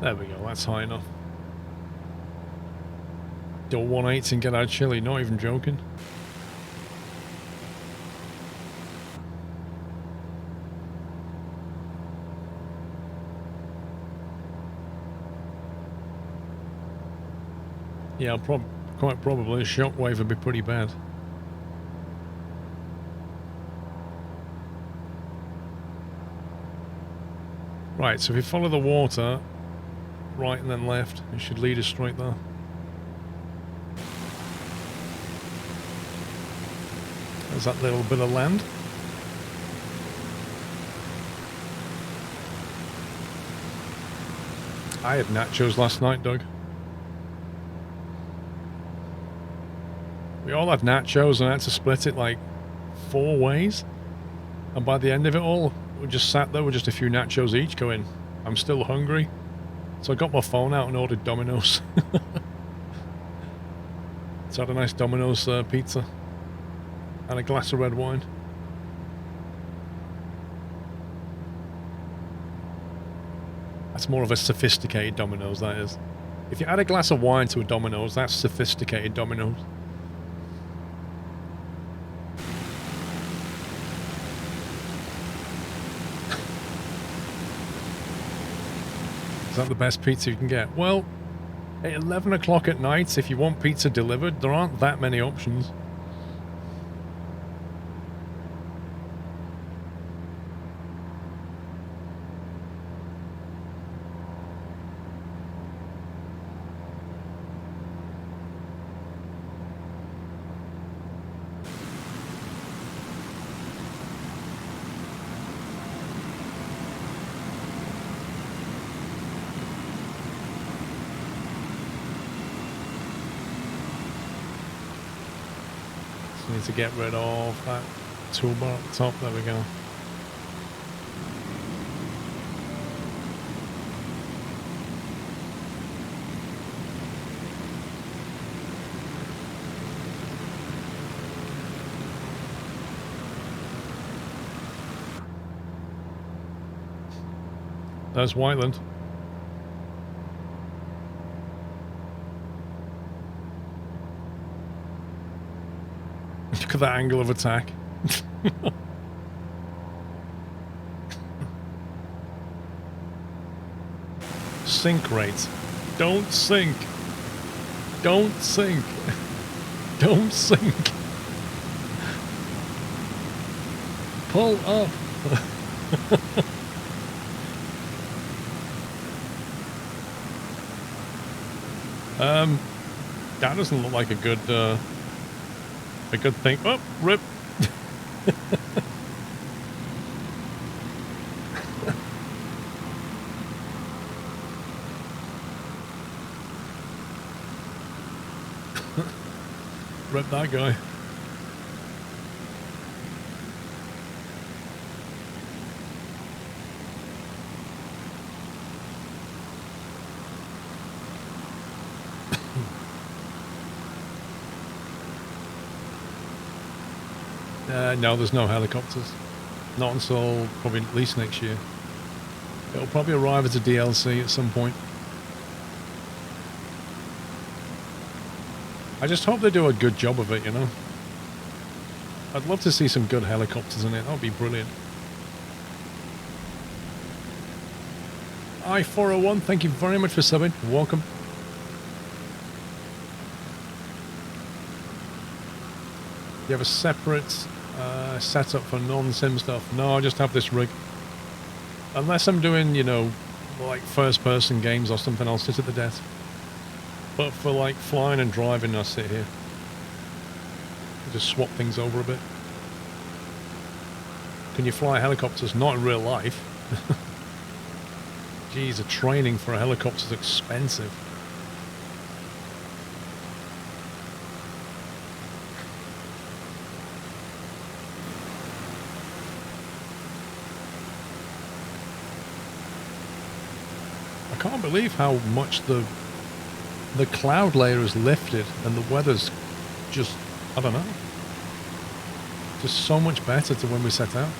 Speaker 1: There we go, that's high enough. Do a 180 and get out chili, not even joking. Yeah, quite probably a shockwave would be pretty bad. Right, so if you follow the water, right and then left, it should lead us straight there. There's that little bit of land. I had nachos last night, Doug. We all had nachos and I had to split it like 4 ways. And by the end of it all, we just sat there with just a few nachos each going, I'm still hungry. So I got my phone out and ordered Domino's. So I had a nice Domino's pizza. And a glass of red wine. That's more of a sophisticated Domino's, that is. If you add a glass of wine to a Domino's, that's sophisticated Domino's. Is that the best pizza you can get? Well, at 11 o'clock at night, if you want pizza delivered, there aren't that many options. Need to get rid of that toolbar at the top. There we go. There's Whiteland. Look at that angle of attack. Sink rate. Don't sink. Don't sink. Don't sink. Pull up. That doesn't look like a good thing. Oh, rip. Rip that guy. No, there's no helicopters. Not until probably at least next year. It'll probably arrive as a DLC at some point. I just hope they do a good job of it, you know? I'd love to see some good helicopters in it. That would be brilliant. I401, thank you very much for subbing. Welcome. You have a separate setup for non-sim stuff? No, I just have this rig. Unless I'm doing, you know, like first-person games or something, I'll sit at the desk. But for like flying and driving, I sit here. Just swap things over a bit. Can you fly helicopters? Not in real life. Geez, the training for a helicopter is expensive. I can't believe how much the cloud layer is lifted and the weather's just, I don't know, just so much better to when we set out.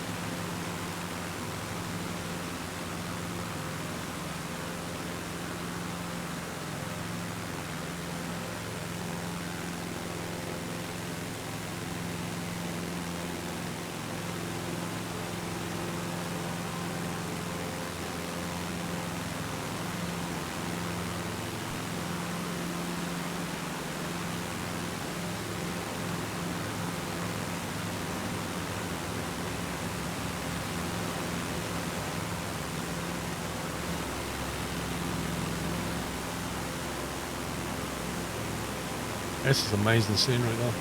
Speaker 1: This is amazing scenery though.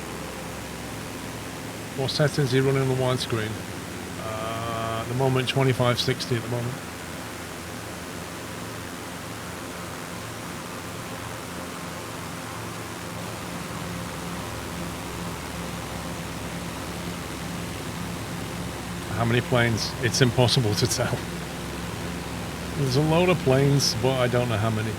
Speaker 1: What settings are you running on the widescreen? At the moment 2560 at the moment. How many planes? It's impossible to tell. There's a load of planes, but I don't know how many.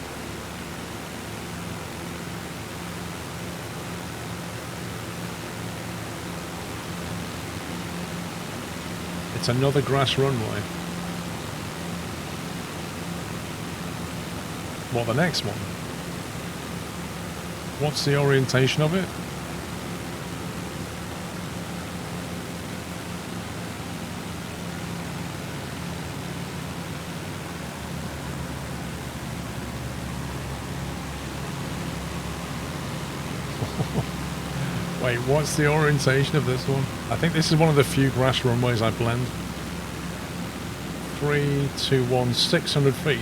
Speaker 1: It's another grass runway. What, the next one? What's the orientation of it? Wait, what's the orientation of this one? I think this is one of the few grass runways I blend. 3, 2, 1, 600 feet.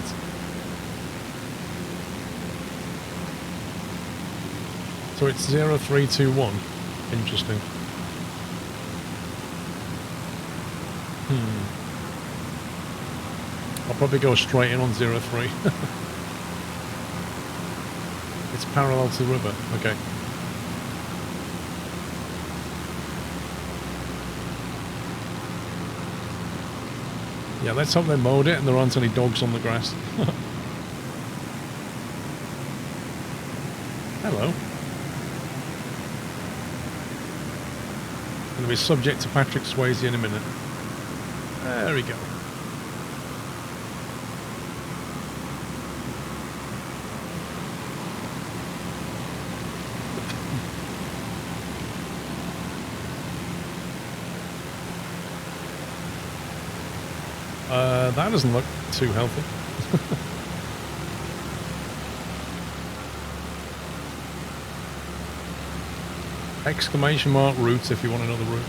Speaker 1: So it's 0, 3, 2, 1. Interesting. I'll probably go straight in on 0, 3. It's parallel to the river. Okay. Yeah, let's hope they mowed it and there aren't any dogs on the grass. Hello. Going to be subject to Patrick Swayze in a minute. There we go. That doesn't look too healthy. Exclamation mark routes if you want another route.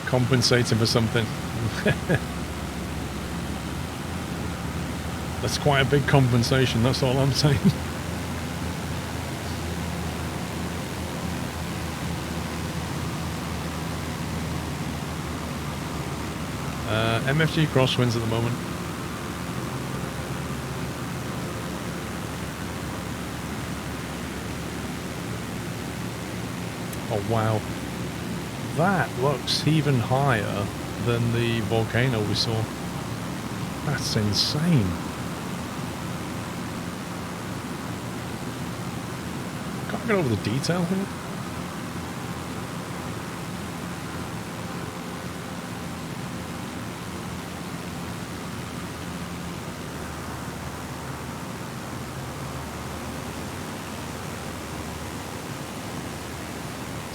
Speaker 1: Compensating for something. That's quite a big compensation, that's all I'm saying. MFG crosswinds at the moment. Oh wow. That looks even higher than the volcano we saw. That's insane. Can't get over the detail here.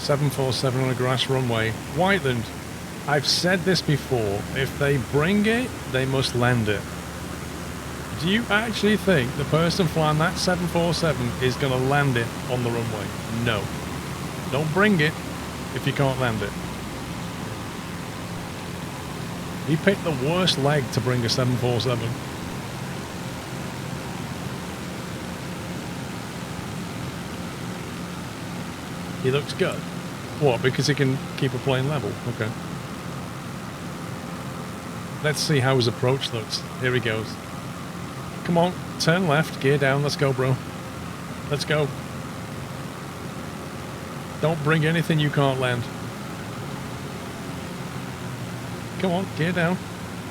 Speaker 1: .747 on a grass runway. Whiteland, I've said this before, if they bring it, they must land it. Do you actually think the person flying that 747 is going to land it on the runway? No. Don't bring it if you can't land it. He picked the worst leg to bring a 747. He looks good. What, because he can keep a plane level? Okay. Let's see how his approach looks. Here he goes. Come on, turn left, gear down, let's go, bro. Let's go. Don't bring anything you can't land. Come on, gear down.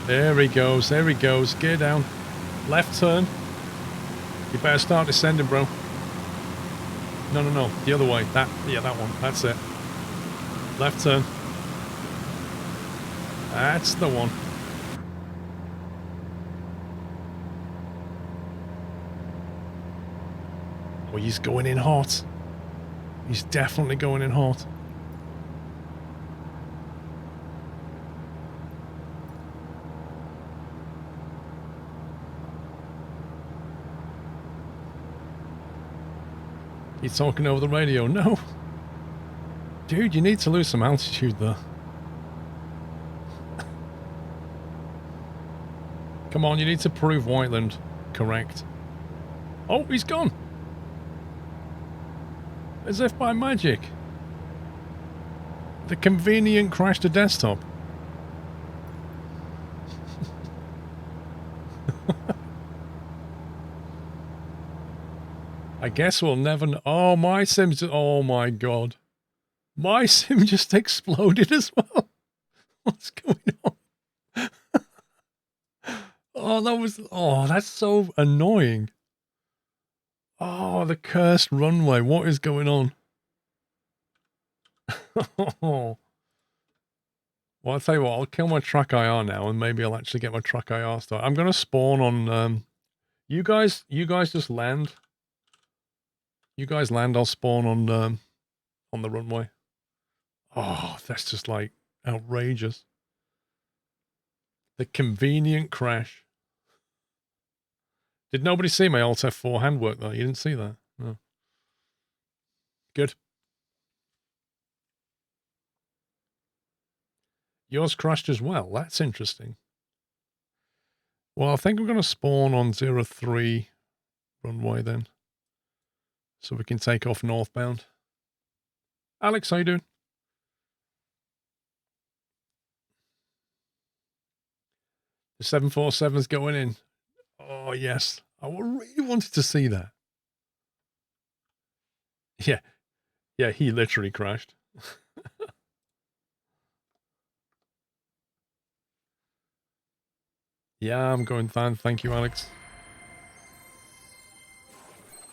Speaker 1: There he goes, gear down. Left turn. You better start descending, bro. No, the other way. That one, that's it. Left turn. That's the one. Oh, he's going in hot. He's definitely going in hot. He's talking over the radio. No. Dude, you need to lose some altitude there. Come on, you need to prove Whiteland. correct. Oh, he's gone. As if by magic. The convenient crash to desktop. I guess we'll never know. Oh, my sim's... Oh, my God. My sim just exploded as well. What's going on? Oh, that was... Oh, that's so annoying. Oh, the cursed runway. What is going on? Well, I'll tell you what. I'll kill my track IR now, and maybe I'll actually get my track IR started. I'm going to spawn on... You guys just land. You guys land. I'll spawn on the runway. Oh, that's just like outrageous. The convenient crash. Did nobody see my Alt F4 handwork though? You didn't see that? No. Good. Yours crashed as well. That's interesting. Well, I think we're going to spawn on 03 runway then. So we can take off northbound. Alex, how you doing? The 747's going in. Oh, yes. I really wanted to see that. Yeah. Yeah, he literally crashed. Yeah, I'm going fine. Thank you, Alex.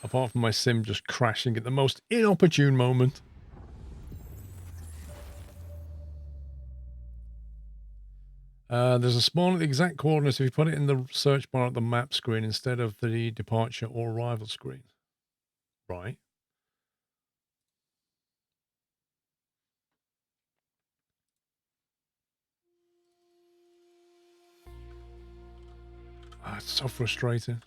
Speaker 1: Apart from my sim just crashing at the most inopportune moment. There's a spawn at the exact coordinates if you put it in the search bar at the map screen instead of the departure or arrival screen. Right. Ah, it's so frustrating.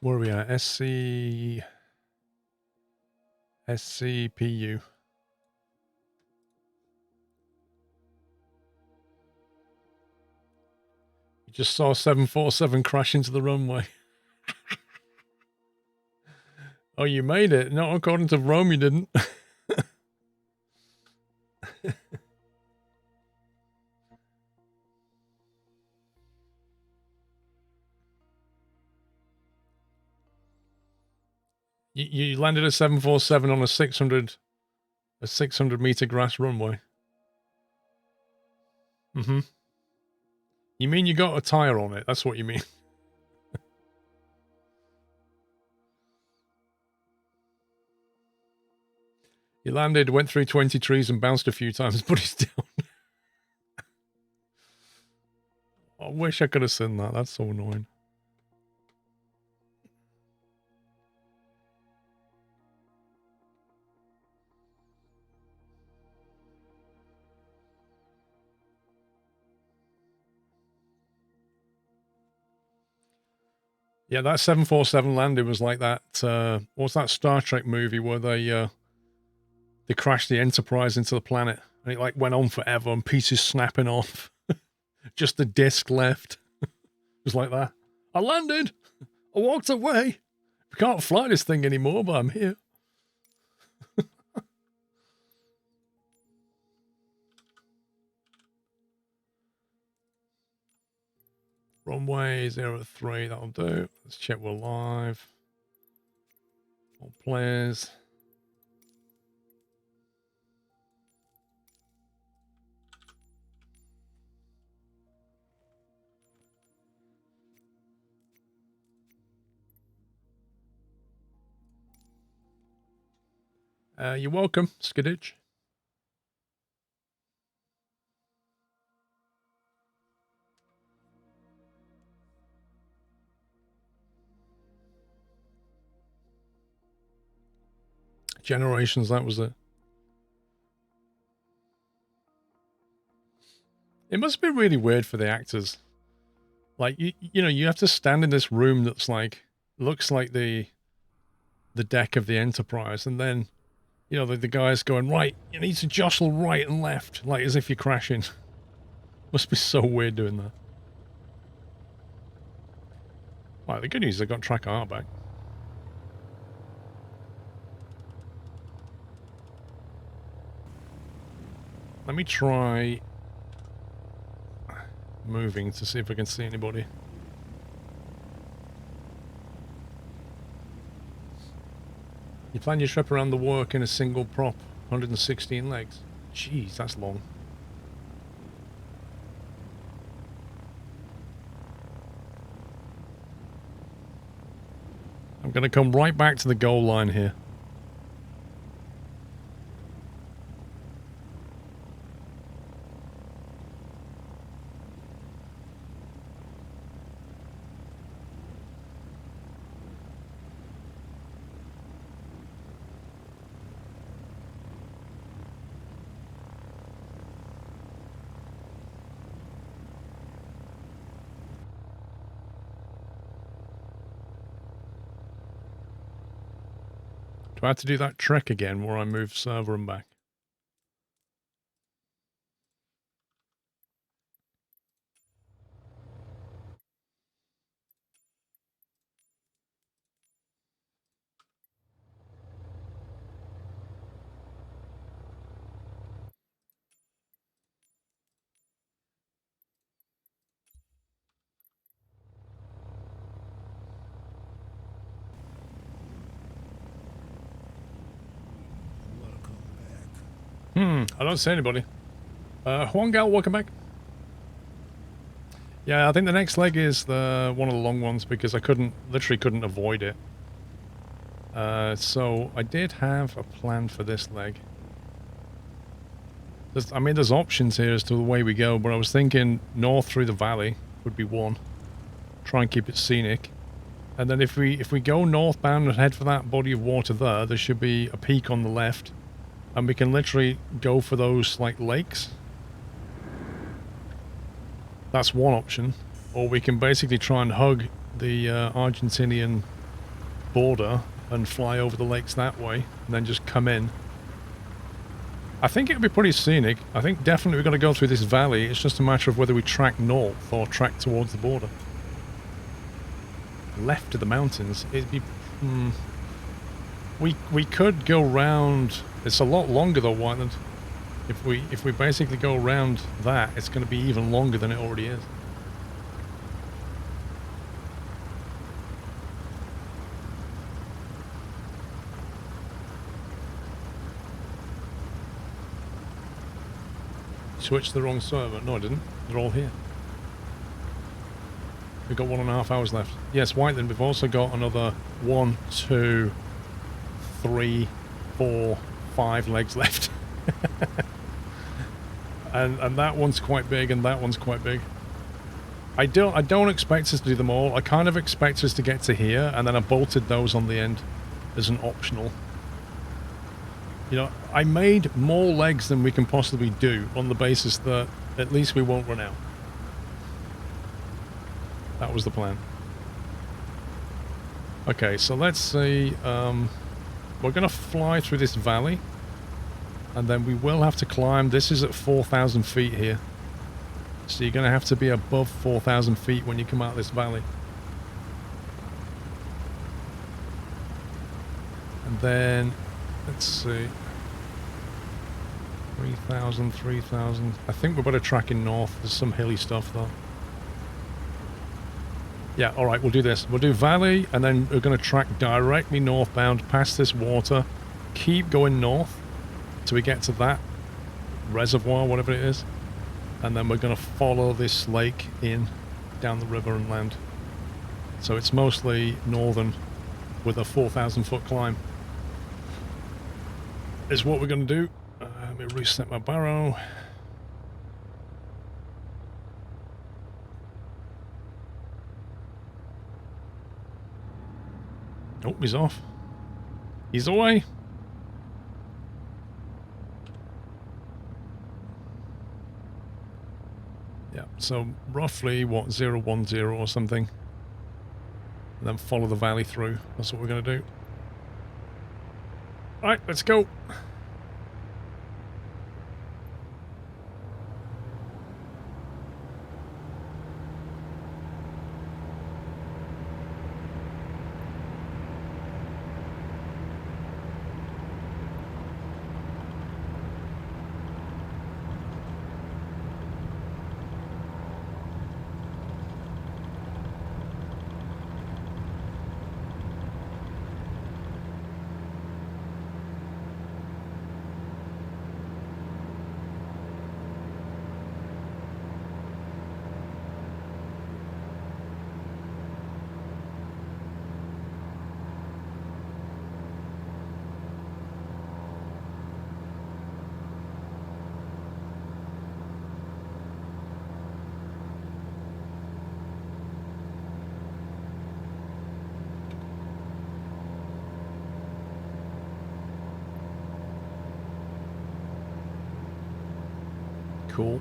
Speaker 1: Where are we at? SCPU. You just saw 747 crash into the runway. Oh, you made it. Not according to Rome, you didn't. You landed a 747 on a 600 meter grass runway. Mm-hmm. You mean you got a tire on it? That's what you mean. He landed, went through 20 trees and bounced a few times, but he's down. I wish I could have seen that. That's so annoying. Yeah, that 747 landing was like that. What's that Star Trek movie where they crashed the Enterprise into the planet and it like went on forever and pieces snapping off. Just the disc left. It was like that. I landed. I walked away. We can't fly this thing anymore, but I'm here. Runway 03, that'll do. Let's check we're live. All players. You're welcome, Skiditch. Generations, that was it. It must be really weird for the actors. Like, you know, you have to stand in this room that's like, looks like the deck of the Enterprise, and then You know, the guy's going, right, you need to jostle right and left, like as if you're crashing. Must be so weird doing that. Right, the good news is I got track R back. Let me try moving to see if I can see anybody. You plan your trip around the work in a single prop, 116 legs. Jeez, that's long. I'm going to come right back to the goal line here. Do I have to do that trick again where I move server and back?
Speaker 2: Welcome back.
Speaker 1: I don't see anybody. Juan Gal, welcome back. Yeah, I think the next leg is the one of the long ones because I literally couldn't avoid it. So I did have a plan for this leg. There's options here as to the way we go, but I was thinking north through the valley would be one. Try and keep it scenic. And then if we go northbound and head for that body of water there should be a peak on the left. And we can literally go for those, like, lakes. That's one option. Or we can basically try and hug the Argentinian border and fly over the lakes that way, and then just come in. I think it would be pretty scenic. I think definitely we're going to go through this valley. It's just a matter of whether we track north or track towards the border. Left of the mountains. It'd be... We could go round... It's a lot longer though, Whiteland. If we basically go around that, it's going to be even longer than it already is. Switched the wrong server. No, I didn't. They're all here. We've got 1.5 hours left. Yes, Whiteland, we've also got another 1, 2, 3, 4, 5 legs left. and that one's quite big, and that one's quite big. I don't expect us to do them all. I kind of expect us to get to here, and then I bolted those on the end as an optional. You know, I made more legs than we can possibly do on the basis that at least we won't run out. That was the plan. Okay, so let's see. We're going to fly through this valley. And then we will have to climb. This is at 4,000 feet here. So you're going to have to be above 4,000 feet when you come out of this valley. And then, let's see. 3,000, 3,000. I think we're better tracking north. There's some hilly stuff though. Yeah, alright, we'll do this. We'll do valley, and then we're going to track directly northbound past this water. Keep going north till we get to that reservoir, whatever it is. And then we're going to follow this lake in, down the river and land. So it's mostly northern with a 4,000 foot climb. Is what we're going to do. Let me reset my barrow. Oh, he's off. He's away. Yeah, so roughly, what, 010 or something. And then follow the valley through. That's what we're going to do. Right, let's go. Cool.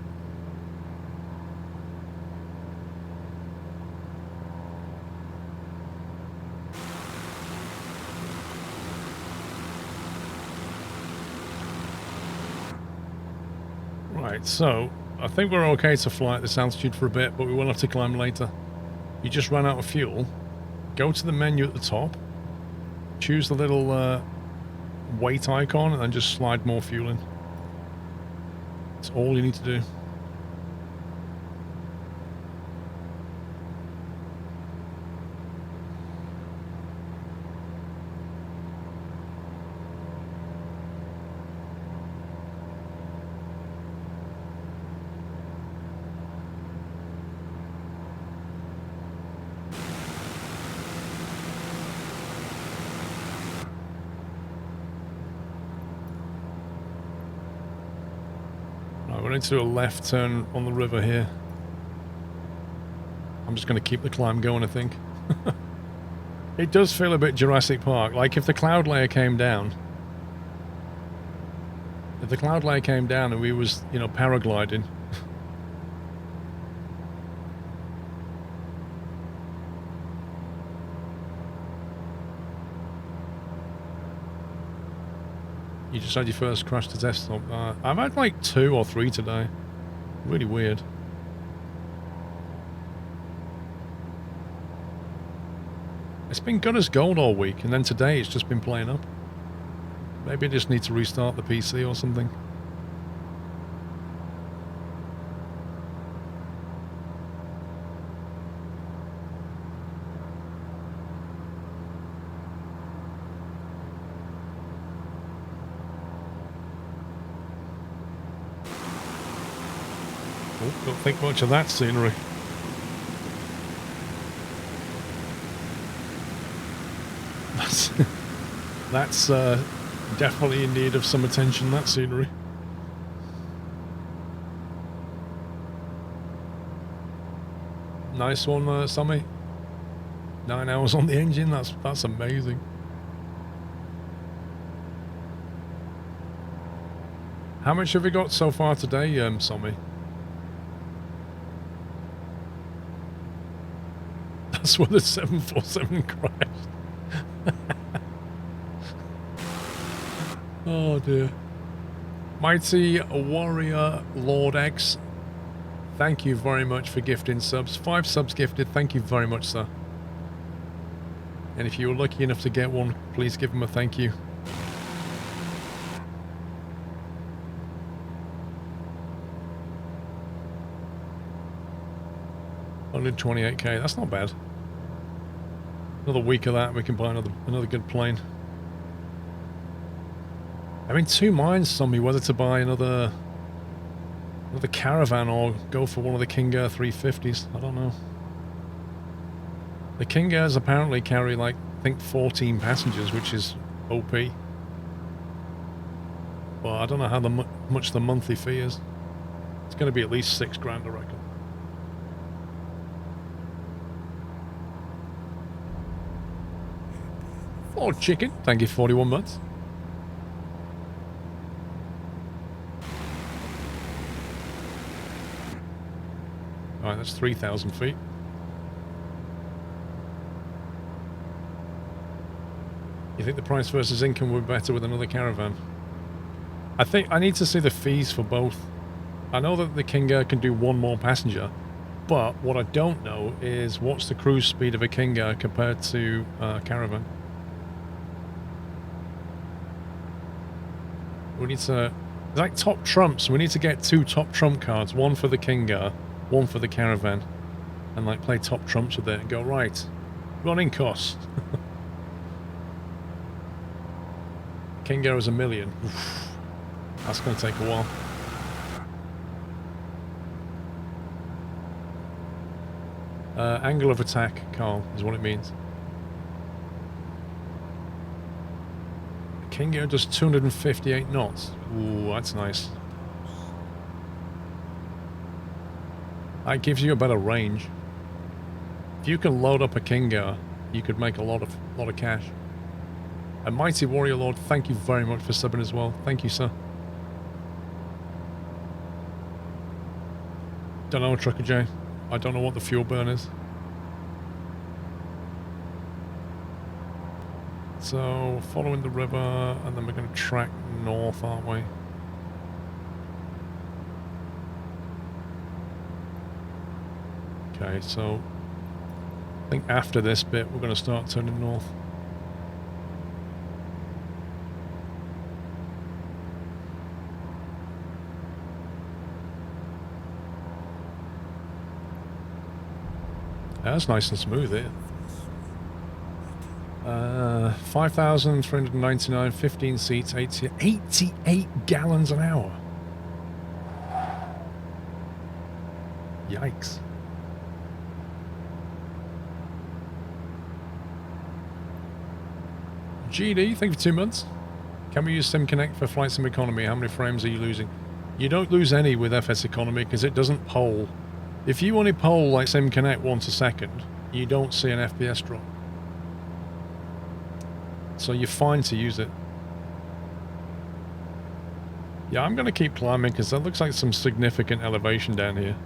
Speaker 1: Right, so I think we're okay to fly at this altitude for a bit, but we will have to climb later. You just ran out of fuel. Go to the menu at the top. Choose the little weight icon and then just slide more fuel in. That's all you need to do. Right, we're into a left turn on the river here. I'm just going to keep the climb going, I think. It does feel a bit Jurassic Park. Like if the cloud layer came down. If the cloud layer came down and we was, you know, paragliding. You just had your first crash to desktop. I've had like 2 or 3 today. Really weird. It's been good as gold all week, and then today it's just been playing up. Maybe I just need to restart the PC or something. Oh, don't think much of that scenery. That's definitely in need of some attention, that scenery. Nice one, Sammy. 9 hours on the engine, that's amazing. How much have we got so far today, Sammy? That's where the 747 crashed. Oh dear. Mighty Warrior Lord X, thank you very much for gifting subs. 5 subs gifted, thank you very much, sir. And if you were lucky enough to get one, please give him a thank you. $128k, that's not bad. Another week of that, we can buy another good plane. I'm in 2 minds on me whether to buy another caravan or go for one of the King Air 350s. I don't know. The King Airs apparently carry like, I think 14 passengers, which is OP. But I don't know how much the monthly fee is. It's going to be at least 6 grand, I reckon. Oh, chicken. Thank you for 41 months. Alright, that's 3,000 feet. You think the price versus income would be better with another caravan? I think I need to see the fees for both. I know that the King Air can do one more passenger, but what I don't know is what's the cruise speed of a King Air compared to caravan. We need to... It's like top trumps. We need to get 2 top trump cards. One for the King Air, one for the caravan. And like play top trumps with it and go, right, running cost. King Air is $1 million. Oof. That's going to take a while. Angle of attack, Carl, is what it means. King Air does 258 knots. Ooh, that's nice. That gives you a better range. If you can load up a King Air, you could make a lot of cash. And Mighty Warrior Lord, thank you very much for subbing as well. Thank you, sir. Don't know, Trucker J. I don't know what the fuel burn is. So, following the river, and then we're going to track north, aren't we? Okay, so I think after this bit, we're going to start turning north. That's nice and smooth here. 5,399, 15 seats, 88 gallons an hour. Yikes. GD, thank you for 2 months. Can we use Sim Connect for Flight Sim Economy? How many frames are you losing? You don't lose any with FS Economy because it doesn't poll. If you only poll like Sim Connect once a second, you don't see an FPS drop. So you're fine to use it. Yeah, I'm going to keep climbing because that looks like some significant elevation down here.